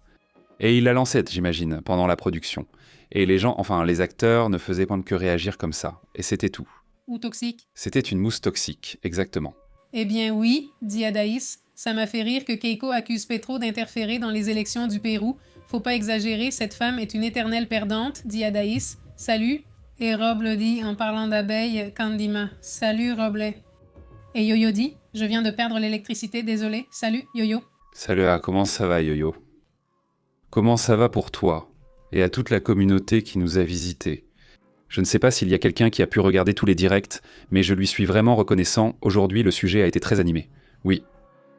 Et il la lançait, j'imagine, pendant la production. Et les gens, enfin, les acteurs ne faisaient pas que réagir comme ça. Et c'était tout. Ou toxique? C'était une mousse toxique, exactement. Eh bien oui, dit Adaïs. Ça m'a fait rire que Keiko accuse Petro d'interférer dans les élections du Pérou. Faut pas exagérer, cette femme est une éternelle perdante, dit Adaïs. Salut. Et Rob le dit en parlant d'abeilles, Candima. Salut Roblet. Et Yo-Yo dit, je viens de perdre l'électricité, désolé. Salut Yo-Yo. Salut, comment ça va Yo-Yo? Comment ça va pour toi? Et à toute la communauté qui nous a visités. Je ne sais pas s'il y a quelqu'un qui a pu regarder tous les directs, mais je lui suis vraiment reconnaissant, aujourd'hui le sujet a été très animé. Oui.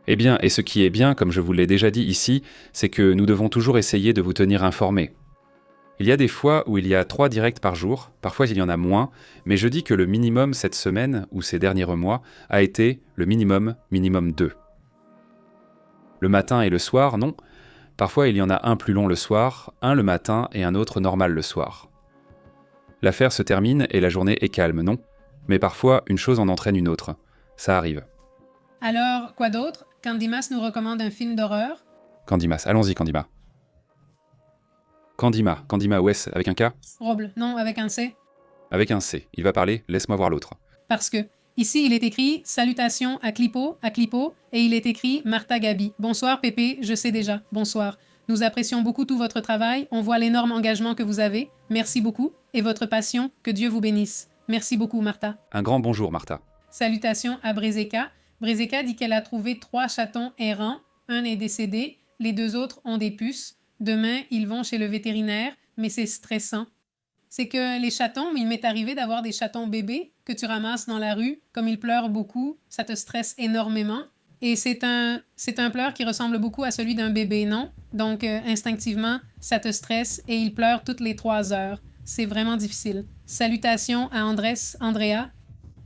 Eh bien, et ce qui est bien, comme je vous l'ai déjà dit ici, c'est que nous devons toujours essayer de vous tenir informés. Il y a des fois où il y a 3 directs par jour, parfois il y en a moins, mais je dis que le minimum cette semaine, ou ces derniers mois, a été le minimum 2. Le matin et le soir, non. Parfois il y en a un plus long le soir, un le matin et un autre normal le soir. L'affaire se termine et la journée est calme, non? Mais parfois une chose en entraîne une autre. Ça arrive. Alors, quoi d'autre? Candimas nous recommande un film d'horreur. Candimas, allons-y Candima. Candima, ouais, avec un K? Roble, non, avec un C. Avec un C. Il va parler, laisse-moi voir l'autre. Parce que, ici, il est écrit « Salutations à Clipo », et il est écrit « Martha Gabi ». Bonsoir, Pépé, je sais déjà. Bonsoir. Nous apprécions beaucoup tout votre travail. On voit l'énorme engagement que vous avez. Merci beaucoup. Et votre passion, que Dieu vous bénisse. Merci beaucoup, Martha. Un grand bonjour, Martha. Salutations à Brezeka. Brezeka dit qu'elle a trouvé 3 chatons errants. Un est décédé. Les 2 autres ont des puces. Demain, ils vont chez le vétérinaire, mais c'est stressant. C'est que les chatons, il m'est arrivé d'avoir des chatons bébés que tu ramasses dans la rue. Comme ils pleurent beaucoup, ça te stresse énormément. Et c'est un pleur qui ressemble beaucoup à celui d'un bébé, non? Donc, instinctivement, ça te stresse et il pleure toutes les 3 heures. C'est vraiment difficile. Salutations à Andrea.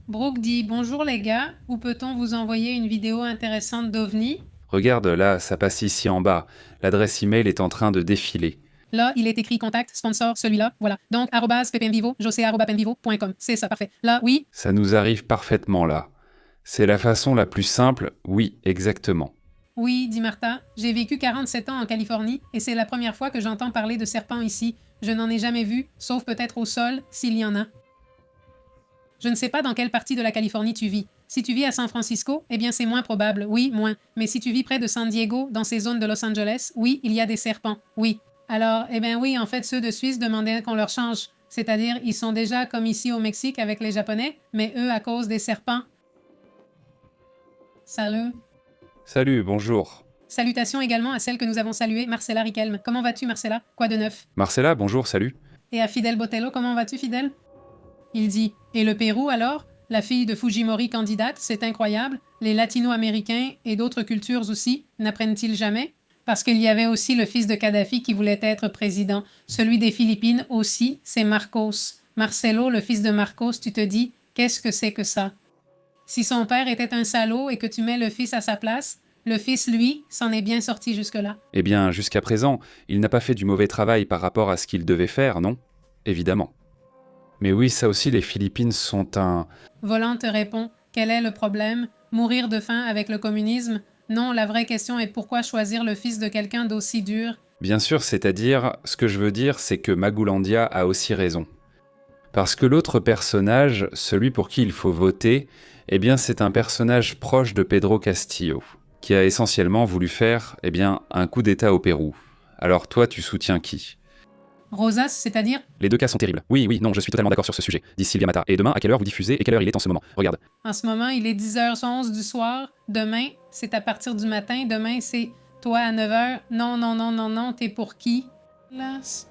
Brooke dit « Bonjour les gars, où peut-on vous envoyer une vidéo intéressante d'OVNI ?» Regarde, là, ça passe ici en bas. L'adresse email est en train de défiler. Là, il est écrit contact, sponsor, celui-là, voilà. Donc, @ppmvivo, josé@ppmvivo.com. C'est ça, parfait. Là, oui, Ça nous arrive parfaitement là. C'est la façon la plus simple, oui, exactement. oui, dit Martha. J'ai vécu 47 ans en Californie et c'est la première fois que j'entends parler de serpents ici. Je n'en ai jamais vu, sauf peut-être au sol, s'il y en a. Je ne sais pas dans quelle partie de la Californie tu vis. Si tu vis à San Francisco, eh bien c'est moins probable, oui, moins. Mais si tu vis près de San Diego, dans ces zones de Los Angeles, oui, il y a des serpents, oui. Alors, eh bien oui, en fait, ceux de Suisse demandaient qu'on leur change. C'est-à-dire, ils sont déjà comme ici au Mexique avec les Japonais, mais eux, à cause des serpents. Salut. Salut, bonjour. Salutations également à celle que nous avons saluée, Marcella Riquelme. Comment vas-tu, Marcella? Quoi de neuf? Marcella, bonjour, salut. Et à Fidel Botello, comment vas-tu, Fidel? Il dit, et le Pérou alors? La fille de Fujimori candidate, c'est incroyable. Les latino-américains et d'autres cultures aussi, n'apprennent-ils jamais? Parce qu'il y avait aussi le fils de Kadhafi qui voulait être président. Celui des Philippines aussi, c'est Marcos. Marcelo, le fils de Marcos, tu te dis, qu'est-ce que c'est que ça? Si son père était un salaud et que tu mets le fils à sa place, le fils, lui, s'en est bien sorti jusque-là. Eh bien, jusqu'à présent, il n'a pas fait du mauvais travail par rapport à ce qu'il devait faire, non? Évidemment. Mais oui, ça aussi, les Philippines sont un... Volant te répond, quel est le problème? Mourir de faim avec le communisme? Non, la vraie question est pourquoi choisir le fils de quelqu'un d'aussi dur? Bien sûr, c'est-à-dire, ce que je veux dire, c'est que Magoulandia a aussi raison. Parce que l'autre personnage, celui pour qui il faut voter, eh bien, c'est un personnage proche de Pedro Castillo, qui a essentiellement voulu faire, eh bien, un coup d'État au Pérou. Alors toi, tu soutiens qui? Rosas, c'est-à-dire? Les deux cas sont terribles. Oui, oui, non, je suis totalement d'accord sur ce sujet, dit Sylvia Mata. Et demain, à quelle heure vous diffusez et quelle heure il est en ce moment? Regarde. En ce moment, il est 10h11 du soir. Demain, c'est à partir du matin. Demain, c'est toi à 9h. Non, non, non, non, non, t'es pour qui? Las...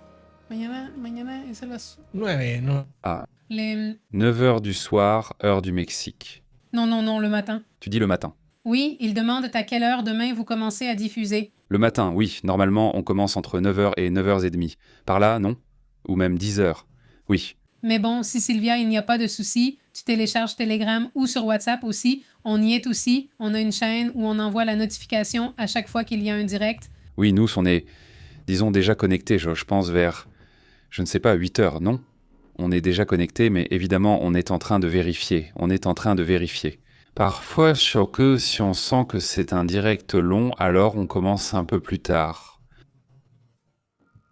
Mañana, es a las... 9, ¿no? Ah, Les... 9h du soir, heure du Mexique. Non, non, non, le matin. Tu dis le matin. Oui, il demande à quelle heure demain vous commencez à diffuser. Le matin, oui, normalement, on commence entre 9h et 9h30. Par là, non? Ou même 10h. Oui. Mais bon, si Sylvia, il n'y a pas de souci, tu télécharges Telegram ou sur WhatsApp aussi. On y est aussi. On a une chaîne où on envoie la notification à chaque fois qu'il y a un direct. Oui, nous, on est, disons, déjà connectés, je pense, vers, je ne sais pas, 8h, non? On est déjà connectés, mais évidemment, on est en train de vérifier. On est en train de vérifier. Parfois, que si on sent que c'est un direct long, alors on commence un peu plus tard.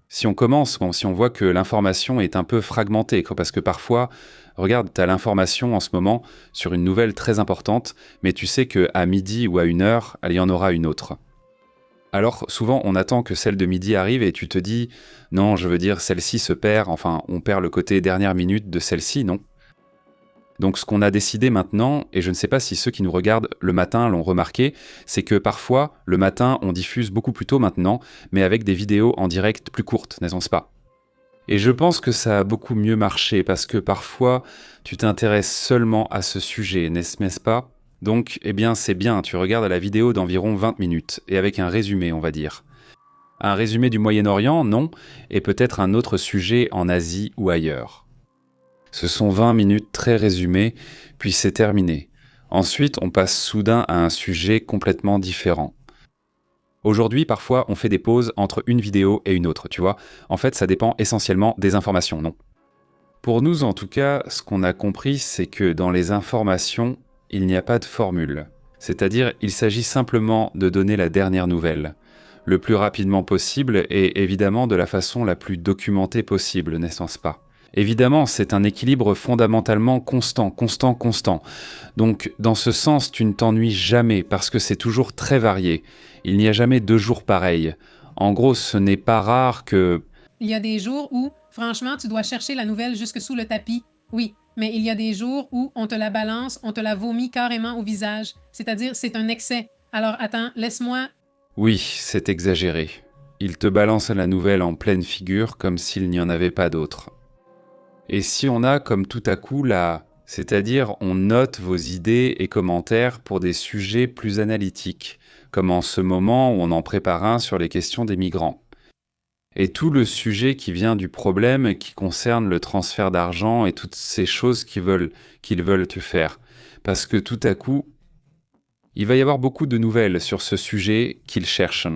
Si on commence, si on voit que l'information est un peu fragmentée, parce que parfois, regarde, tu as l'information en ce moment sur une nouvelle très importante, mais tu sais qu'à midi ou à 1h, il y en aura une autre. Alors souvent, on attend que celle de midi arrive et tu te dis « Non, je veux dire, celle-ci se perd, enfin, on perd le côté dernière minute de celle-ci, non ?» Donc ce qu'on a décidé maintenant, et je ne sais pas si ceux qui nous regardent le matin l'ont remarqué, c'est que parfois, le matin, on diffuse beaucoup plus tôt maintenant, mais avec des vidéos en direct plus courtes, n'est-ce pas? Et je pense que ça a beaucoup mieux marché, parce que parfois, tu t'intéresses seulement à ce sujet, n'est-ce pas? Donc, eh bien, c'est bien, tu regardes la vidéo d'environ 20 minutes, et avec un résumé, on va dire. Un résumé du Moyen-Orient, non, et peut-être un autre sujet en Asie ou ailleurs. Ce sont 20 minutes très résumées, puis c'est terminé. Ensuite, on passe soudain à un sujet complètement différent. Aujourd'hui, parfois, on fait des pauses entre une vidéo et une autre, tu vois. En fait, ça dépend essentiellement des informations, non? Pour nous, en tout cas, ce qu'on a compris, c'est que dans les informations, il n'y a pas de formule. C'est-à-dire, il s'agit simplement de donner la dernière nouvelle, le plus rapidement possible et évidemment de la façon la plus documentée possible, n'est-ce pas? Évidemment, c'est un équilibre fondamentalement constant. Donc, dans ce sens, tu ne t'ennuies jamais parce que c'est toujours très varié. Il n'y a jamais 2 jours pareils. En gros, ce n'est pas rare que... Il y a des jours où, franchement, tu dois chercher la nouvelle jusque sous le tapis. Oui, mais il y a des jours où on te la balance, on te la vomit carrément au visage. C'est-à-dire, c'est un excès. Alors, attends, laisse-moi... Oui, c'est exagéré. Il te balance la nouvelle en pleine figure comme s'il n'y en avait pas d'autre. Et si on a comme tout à coup c'est-à-dire on note vos idées et commentaires pour des sujets plus analytiques, comme en ce moment où on en prépare un sur les questions des migrants. Et tout le sujet qui vient du problème qui concerne le transfert d'argent et toutes ces choses qu'ils veulent te faire. Parce que tout à coup, Il va y avoir beaucoup de nouvelles sur ce sujet qu'ils cherchent.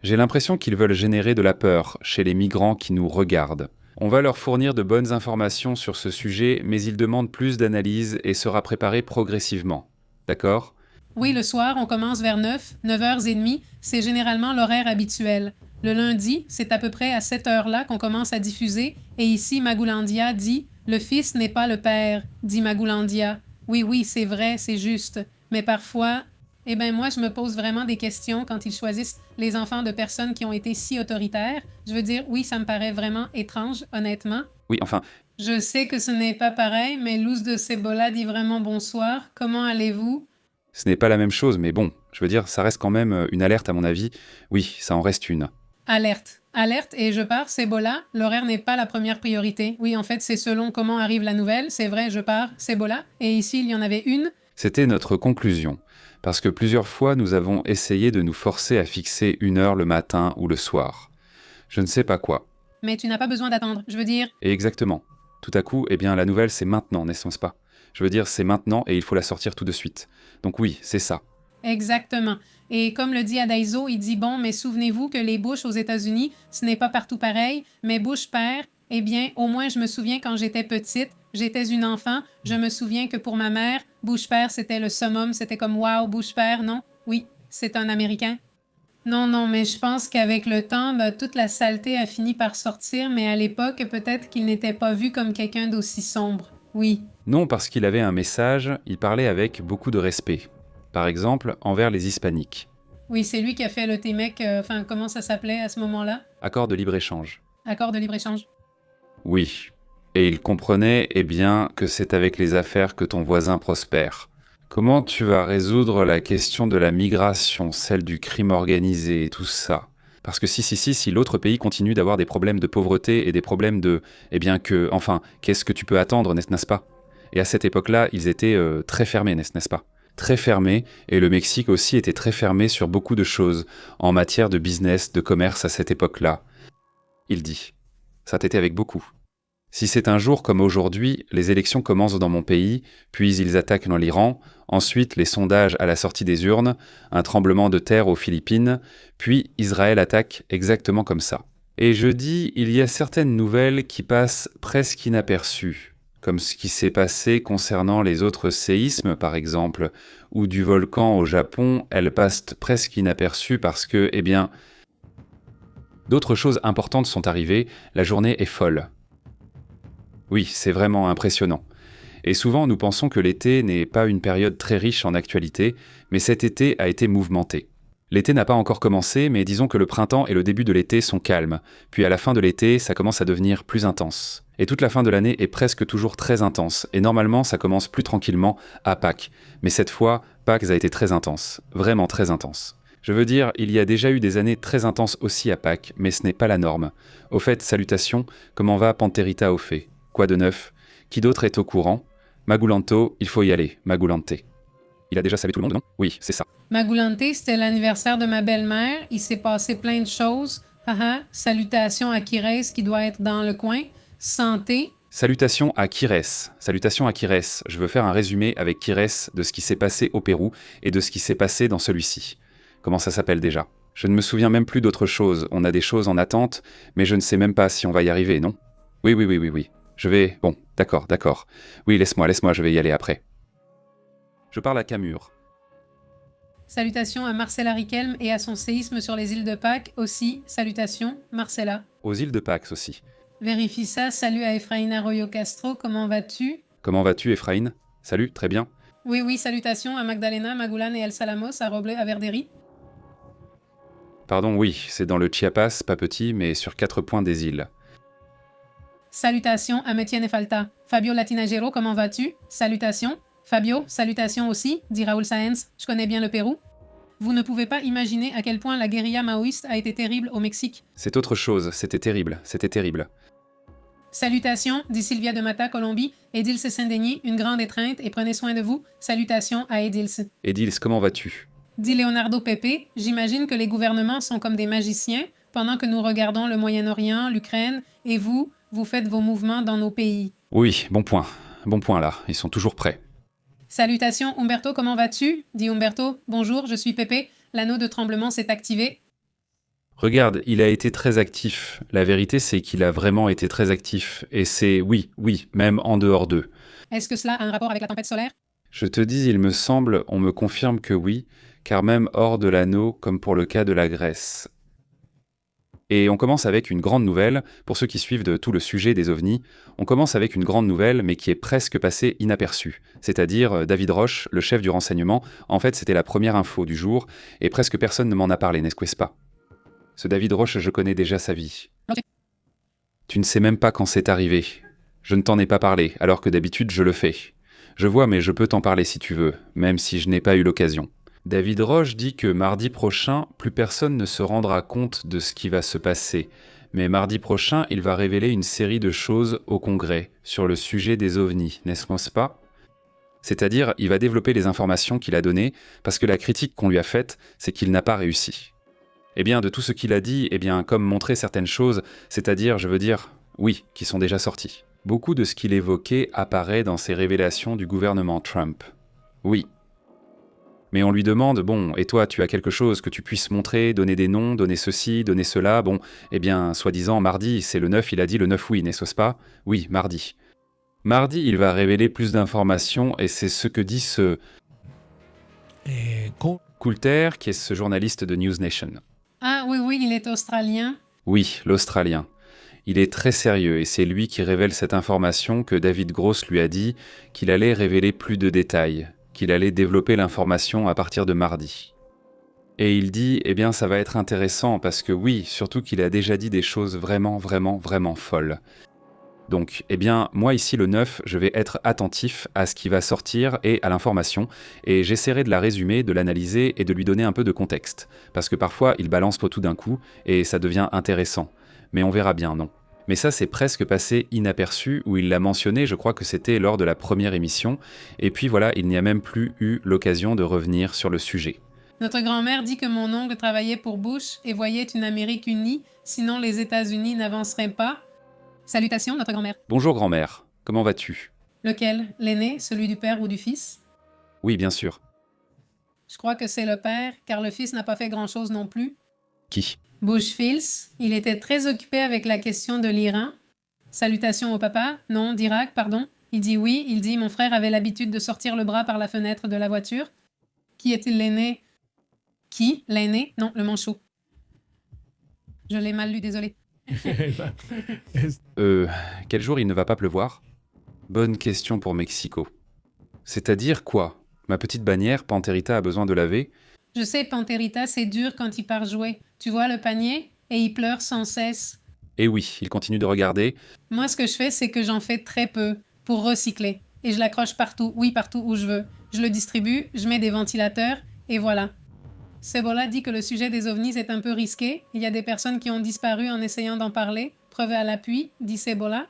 J'ai l'impression qu'ils veulent générer de la peur chez les migrants qui nous regardent. On va leur fournir de bonnes informations sur ce sujet, mais ils demandent plus d'analyse et sera préparé progressivement. D'accord ? Oui, le soir, on commence vers 9h30, c'est généralement l'horaire habituel. Le lundi, c'est à peu près à cette heure-là qu'on commence à diffuser, et ici, Magoulandia dit « Le fils n'est pas le père », dit Magoulandia. Oui, c'est vrai, c'est juste. Mais parfois, moi, je me pose vraiment des questions quand ils choisissent les enfants de personnes qui ont été si autoritaires. Je veux dire, oui, ça me paraît vraiment étrange, honnêtement. Oui, enfin, Je sais que ce n'est pas pareil, mais Luz de Cebola dit vraiment bonsoir. Comment allez-vous? ce n'est pas la même chose, mais bon, je veux dire, ça reste quand même une alerte à mon avis. Oui, ça en reste une. Alerte. Alerte et je pars, Cebola. L'horaire n'est pas la première priorité. Oui, en fait, c'est selon comment arrive la nouvelle. C'est vrai, je pars, Cebola. Et ici, il y en avait une. C'était notre conclusion, parce que plusieurs fois nous avons essayé de nous forcer à fixer une heure le matin ou le soir. Je ne sais pas quoi. Mais tu n'as pas besoin d'attendre. Je veux dire, Et exactement. Tout à coup, eh bien la nouvelle c'est maintenant, n'est-ce pas ? Je veux dire, c'est maintenant et il faut la sortir tout de suite. Donc oui, c'est ça. exactement. Et comme le dit Adaizo, il dit bon, mais souvenez-vous que les Bush aux États-Unis, ce n'est pas partout pareil, mais Bush père, eh bien, au moins je me souviens quand j'étais petite, j'étais une enfant, je me souviens que pour ma mère, Bush père, c'était le summum, c'était comme wow, Bush père, non? Oui, c'est un Américain. Non, mais je pense qu'avec le temps, toute la saleté a fini par sortir, mais à l'époque, peut-être qu'il n'était pas vu comme quelqu'un d'aussi sombre. Oui. Non, parce qu'il avait un message, il parlait avec beaucoup de respect. Par exemple, envers les hispaniques. Oui, c'est lui qui a fait le TMEC, comment ça s'appelait à ce moment-là? Accord de libre-échange. Accord de libre-échange. Oui. Et il comprenait, eh bien, que c'est avec les affaires que ton voisin prospère. Comment tu vas résoudre la question de la migration, celle du crime organisé et tout ça ? Parce que si l'autre pays continue d'avoir des problèmes de pauvreté et des problèmes de... Eh bien que... Enfin, qu'est-ce que tu peux attendre, n'est-ce pas ? Et à cette époque-là, ils étaient très fermés, n'est-ce pas ? Très fermés, et le Mexique aussi était très fermé sur beaucoup de choses, en matière de business, de commerce à cette époque-là. Il dit. Ça t'était avec beaucoup. Si c'est un jour comme aujourd'hui, les élections commencent dans mon pays, puis ils attaquent dans l'Iran, ensuite les sondages à la sortie des urnes, un tremblement de terre aux Philippines, puis Israël attaque exactement comme ça. Et je dis, il y a certaines nouvelles qui passent presque inaperçues, comme ce qui s'est passé concernant les autres séismes par exemple, ou du volcan au Japon, elles passent presque inaperçues parce que, eh bien, d'autres choses importantes sont arrivées, la journée est folle. Oui, c'est vraiment impressionnant. Et souvent, nous pensons que l'été n'est pas une période très riche en actualité, mais cet été a été mouvementé. L'été n'a pas encore commencé, mais disons que le printemps et le début de l'été sont calmes, puis à la fin de l'été, ça commence à devenir plus intense. Et toute la fin de l'année est presque toujours très intense, et normalement, ça commence plus tranquillement à Pâques. Mais cette fois, Pâques a été très intense, vraiment très intense. Je veux dire, il y a déjà eu des années très intenses aussi à Pâques, mais ce n'est pas la norme. Au fait, salutations, comment va Panterita au fait ? Quoi de neuf ? Qui d'autre est au courant ? Magulanto, il faut y aller, Magulante. Il a déjà salué tout le monde, non ? Oui, c'est ça. Magulante, c'était l'anniversaire de ma belle-mère. Il s'est passé plein de choses. Salutations à Kires qui doit être dans le coin. Santé. Salutations à Kires. Salutations à Kires. Je veux faire un résumé avec Kires de ce qui s'est passé au Pérou et de ce qui s'est passé dans celui-ci. Comment ça s'appelle déjà ? Je ne me souviens même plus d'autre chose. On a des choses en attente, mais je ne sais même pas si on va y arriver, non ? Oui. Je vais... Bon, d'accord. Oui, laisse-moi, je vais y aller après. Je parle à Camur. Salutations à Marcella Riquelme et à son séisme sur les îles de Pâques aussi. Salutations, Marcella. Aux îles de Pâques aussi. Vérifie ça. Salut à Efraín Arroyo Castro. Comment vas-tu? Comment vas-tu, Efraín ? Salut, très bien. Oui, salutations à Magdalena, Magulan et El Salamos, à Roble, à Verderi. Pardon, oui, c'est dans le Chiapas, pas petit, mais sur 4 points des îles. Salutations à Métienne et Falta. Fabio Latinagero, comment vas-tu? Salutations. Fabio, salutations aussi, dit Raoul Sáenz. Je connais bien le Pérou. Vous ne pouvez pas imaginer à quel point la guérilla maoïste a été terrible au Mexique. C'est autre chose, c'était terrible. Salutations, dit Sylvia de Mata, Colombie. Edilce Saint-Denis, une grande étreinte et prenez soin de vous. Salutations à Edilce. Edilce, comment vas-tu? Dit Leonardo Pepe, j'imagine que les gouvernements sont comme des magiciens pendant que nous regardons le Moyen-Orient, l'Ukraine, et vous faites vos mouvements dans nos pays. Oui, bon point là, ils sont toujours prêts. Salutations, Umberto, comment vas-tu? Dit Umberto. Bonjour, je suis Pépé. L'anneau de tremblement s'est activé. Regarde, il a été très actif. La vérité, c'est qu'il a vraiment été très actif. Et c'est oui, même en dehors d'eux. Est-ce que cela a un rapport avec la tempête solaire? Je te dis, il me semble, on me confirme que oui, car même hors de l'anneau, comme pour le cas de la Grèce. Et on commence avec une grande nouvelle, pour ceux qui suivent de tout le sujet des ovnis, on commence avec une grande nouvelle, mais qui est presque passée inaperçue. C'est-à-dire, David Roche, le chef du renseignement, en fait c'était la première info du jour, et presque personne ne m'en a parlé, n'est-ce pas? Ce David Roche, je connais déjà sa vie. Ok. Tu ne sais même pas quand c'est arrivé. Je ne t'en ai pas parlé, alors que d'habitude je le fais. Je vois, mais je peux t'en parler si tu veux, même si je n'ai pas eu l'occasion. David Roche dit que mardi prochain, plus personne ne se rendra compte de ce qui va se passer. Mais mardi prochain, il va révéler une série de choses au Congrès sur le sujet des ovnis, n'est-ce pas? C'est-à-dire, il va développer les informations qu'il a données, parce que la critique qu'on lui a faite, c'est qu'il n'a pas réussi. Eh bien, de tout ce qu'il a dit, comme montrer certaines choses, c'est-à-dire, je veux dire, oui, qui sont déjà sorties. Beaucoup de ce qu'il évoquait apparaît dans ces révélations du gouvernement Trump. Oui. Mais on lui demande, bon, et toi, tu as quelque chose que tu puisses montrer, donner des noms, donner ceci, donner cela, bon, soi-disant, mardi, c'est le 9, il a dit le 9 oui, n'est-ce pas? Oui, mardi. Mardi, il va révéler plus d'informations, et c'est ce que dit ce... Coulter, qui est ce journaliste de News Nation. Ah oui, il est australien. Oui, l'Australien. Il est très sérieux et c'est lui qui révèle cette information que David Gross lui a dit qu'il allait révéler plus de détails, qu'il allait développer l'information à partir de mardi. Et il dit, ça va être intéressant parce que oui, surtout qu'il a déjà dit des choses vraiment folles. Donc, moi ici le 9, je vais être attentif à ce qui va sortir et à l'information, et j'essaierai de la résumer, de l'analyser et de lui donner un peu de contexte. Parce que parfois, il balance tout d'un coup, et ça devient intéressant. Mais on verra bien, non. Mais ça, c'est presque passé inaperçu, où il l'a mentionné, je crois que c'était lors de la première émission, et puis voilà, il n'y a même plus eu l'occasion de revenir sur le sujet. Notre grand-mère dit que mon oncle travaillait pour Bush et voyait une Amérique unie, sinon les États-Unis n'avanceraient pas. Salutations, notre grand-mère. Bonjour grand-mère, comment vas-tu? Lequel? L'aîné, celui du père ou du fils? Oui, bien sûr. Je crois que c'est le père, car le fils n'a pas fait grand-chose non plus. Qui? Bush-Fils, il était très occupé avec la question de l'Iran. Salutations au papa, non, d'Irak, pardon. Il dit oui, il dit mon frère avait l'habitude de sortir le bras par la fenêtre de la voiture. Qui est-il l'aîné? Qui? L'aîné? Non, le manchot. Je l'ai mal lu, désolé. Quel jour il ne va pas pleuvoir? Bonne question pour Mexico. C'est-à-dire quoi? Ma petite bannière, Panterita a besoin de laver? Je sais, Panterita, c'est dur quand il part jouer. Tu vois le panier? Et il pleure sans cesse. Et oui, il continue de regarder. Moi, ce que je fais, c'est que j'en fais très peu pour recycler. Et je l'accroche partout, oui, partout où je veux. Je le distribue, je mets des ventilateurs, et voilà. Cebola dit que le sujet des ovnis est un peu risqué. Il y a des personnes qui ont disparu en essayant d'en parler. Preuve à l'appui, dit Cebola.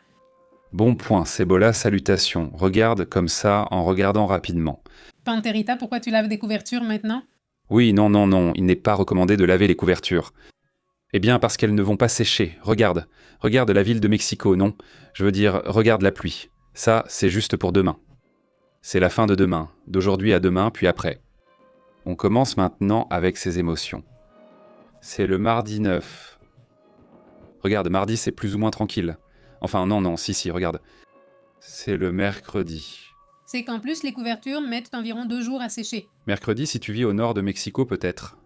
Bon point, Cebola, salutations. Regarde comme ça, en regardant rapidement. Panterita, pourquoi tu laves des couvertures maintenant? Oui, non, il n'est pas recommandé de laver les couvertures. Parce qu'elles ne vont pas sécher. Regarde la ville de Mexico, non? Je veux dire, regarde la pluie. Ça, c'est juste pour demain. C'est la fin de demain, d'aujourd'hui à demain, puis après. On commence maintenant avec ses émotions. C'est le mardi 9. Regarde, mardi c'est plus ou moins tranquille. Enfin non, si, regarde. C'est le mercredi. C'est qu'en plus les couvertures mettent environ 2 jours à sécher. Mercredi si tu vis au nord de Mexico peut-être.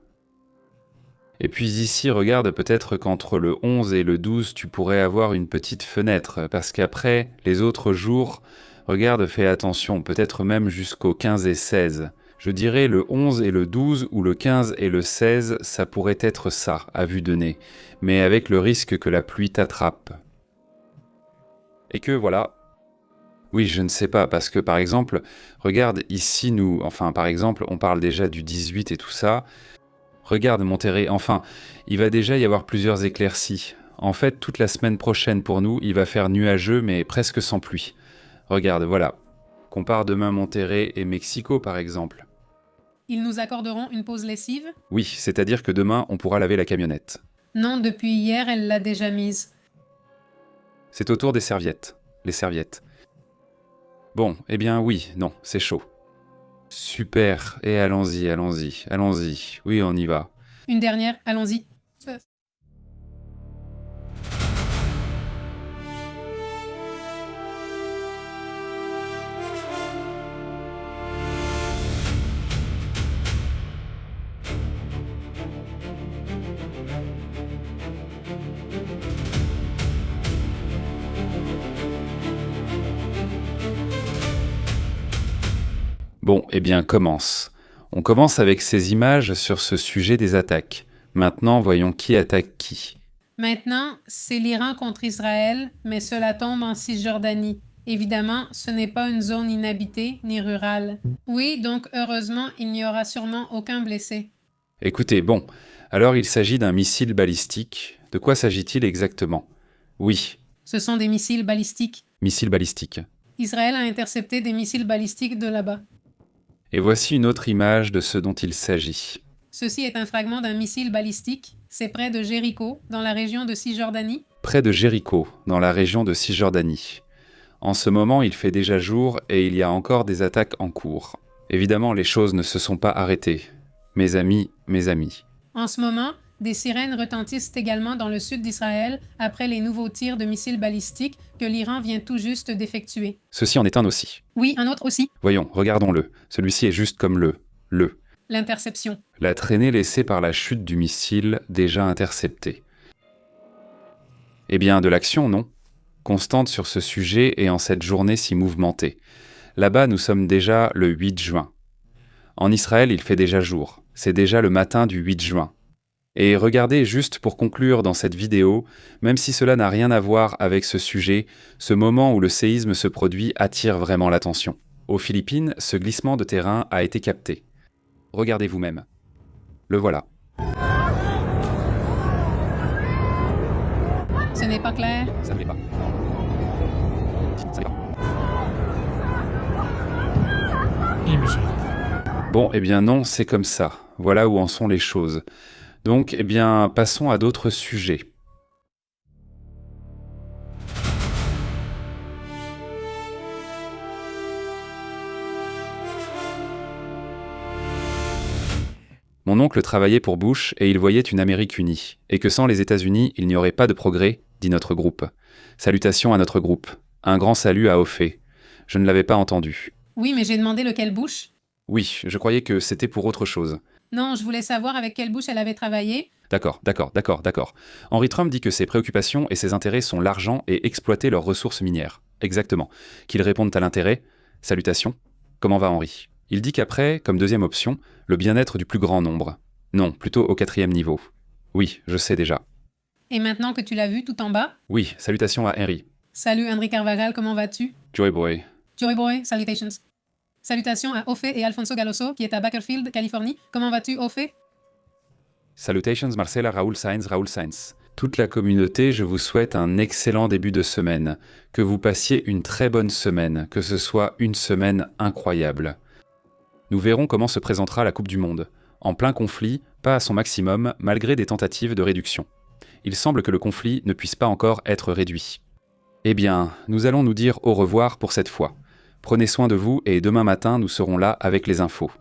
Et puis ici, regarde, peut-être qu'entre le 11 et le 12, tu pourrais avoir une petite fenêtre, parce qu'après, les autres jours, regarde, fais attention, peut-être même jusqu'au 15 et 16. Je dirais le 11 et le 12 ou le 15 et le 16, ça pourrait être ça, à vue de nez, mais avec le risque que la pluie t'attrape. Et que voilà. Oui, je ne sais pas, parce que par exemple, regarde, ici on parle déjà du 18 et tout ça. Regarde Monterrey, il va déjà y avoir plusieurs éclaircies. En fait, toute la semaine prochaine pour nous, il va faire nuageux, mais presque sans pluie. Regarde, voilà. Compare demain Monterrey et Mexico, par exemple. Ils nous accorderont une pause lessive? Oui, c'est-à-dire que demain, on pourra laver la camionnette. Non, depuis hier, elle l'a déjà mise. C'est autour des serviettes. Les serviettes. Bon, oui, non, c'est chaud. Super, et allons-y, allons-y, allons-y. Oui, on y va. Une dernière, allons-y. Bon, eh bien, commence. On commence avec ces images sur ce sujet des attaques. Maintenant, voyons qui attaque qui. Maintenant, c'est l'Iran contre Israël, mais cela tombe en Cisjordanie. Évidemment, ce n'est pas une zone inhabitée ni rurale. Oui, donc heureusement, il n'y aura sûrement aucun blessé. Écoutez, bon, alors il s'agit d'un missile balistique. De quoi s'agit-il exactement? Oui, Ce sont des missiles balistiques. missile balistique. Israël a intercepté des missiles balistiques de là-bas. Et voici une autre image de ce dont il s'agit. Ceci est un fragment d'un missile balistique. C'est près de Jéricho, dans la région de Cisjordanie. Près de Jéricho, dans la région de Cisjordanie. En ce moment, il fait déjà jour et il y a encore des attaques en cours. Évidemment, les choses ne se sont pas arrêtées. Mes amis, mes amis. En ce moment, des sirènes retentissent également dans le sud d'Israël après les nouveaux tirs de missiles balistiques que l'Iran vient tout juste d'effectuer. Ceci en est un aussi. Oui, un autre aussi. Voyons, regardons-le. Celui-ci est juste comme le. L'interception. La traînée laissée par la chute du missile déjà intercepté. Eh bien, de l'action, non. Constante sur ce sujet et en cette journée si mouvementée. Là-bas, nous sommes déjà le 8 juin. En Israël, il fait déjà jour. C'est déjà le matin du 8 juin. Et regardez, juste pour conclure dans cette vidéo, même si cela n'a rien à voir avec ce sujet, ce moment où le séisme se produit attire vraiment l'attention. Aux Philippines, ce glissement de terrain a été capté. Regardez vous-même. Le voilà. Ce n'est pas clair. Ça ne l'est pas. Ça l'est pas. Bon, eh bien non, c'est comme ça. Voilà où en sont les choses. Donc, eh bien, passons à d'autres sujets. Mon oncle travaillait pour Bush et il voyait une Amérique unie, et que sans les États-Unis, il n'y aurait pas de progrès, dit notre groupe. Salutations à notre groupe. Un grand salut à Ophé. Je ne l'avais pas entendu. Oui, mais j'ai demandé lequel Bush. Oui, je croyais que c'était pour autre chose. Non, je voulais savoir avec quel Bush elle avait travaillé. D'accord. Henry Trump dit que ses préoccupations et ses intérêts sont l'argent et exploiter leurs ressources minières. Exactement. Qu'ils répondent à l'intérêt. Salutations. Comment va Henry? Il dit qu'après, comme deuxième option, le bien-être du plus grand nombre. Non, plutôt au 4e niveau. Oui, je sais déjà. Et maintenant que tu l'as vu tout en bas? Oui, salutations à Henry. Salut Henry Carvajal, comment vas-tu? Joy Boy. Joy Boy, salutations. Salutations à Ophé et Alfonso Galoso, qui est à Bakersfield, Californie. Comment vas-tu, Ophé? Salutations Marcela Raoul Sainz. Toute la communauté, je vous souhaite un excellent début de semaine. Que vous passiez une très bonne semaine, que ce soit une semaine incroyable. Nous verrons comment se présentera la Coupe du Monde. En plein conflit, pas à son maximum, malgré des tentatives de réduction. Il semble que le conflit ne puisse pas encore être réduit. Eh bien, nous allons nous dire au revoir pour cette fois. Prenez soin de vous et demain matin, nous serons là avec les infos.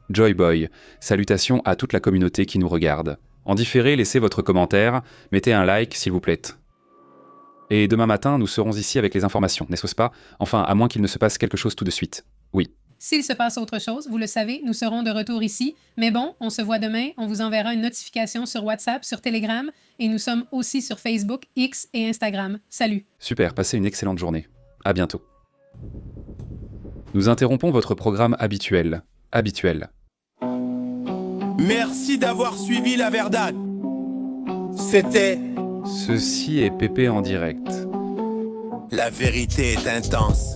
Joy Boy, salutations à toute la communauté qui nous regarde. En différé, laissez votre commentaire, mettez un like s'il vous plaît. Et demain matin, nous serons ici avec les informations, n'est-ce pas? Enfin, à moins qu'il ne se passe quelque chose tout de suite. Oui. S'il se passe autre chose, vous le savez, nous serons de retour ici. Mais bon, on se voit demain, on vous enverra une notification sur WhatsApp, sur Telegram, et nous sommes aussi sur Facebook, X et Instagram. Salut! Super, passez une excellente journée. À bientôt. Nous interrompons votre programme habituel. Merci d'avoir suivi la Verdad. C'était... Ceci est Pépé en direct. La vérité est intense.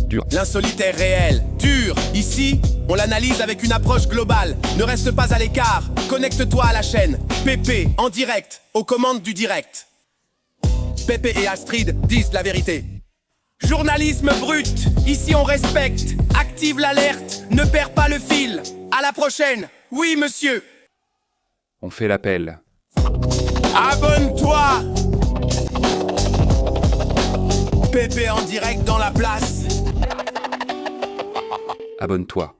Dur. L'insolite est réel, dur. Ici, on l'analyse avec une approche globale. Ne reste pas à l'écart. Connecte-toi à la chaîne. Pépé en direct, aux commandes du direct. Pépé et Astrid disent la vérité. Journalisme brut, ici on respecte. Active l'alerte, ne perds pas le fil. À la prochaine. Oui, monsieur. On fait l'appel. Abonne-toi. Pépé en direct dans la place. Abonne-toi.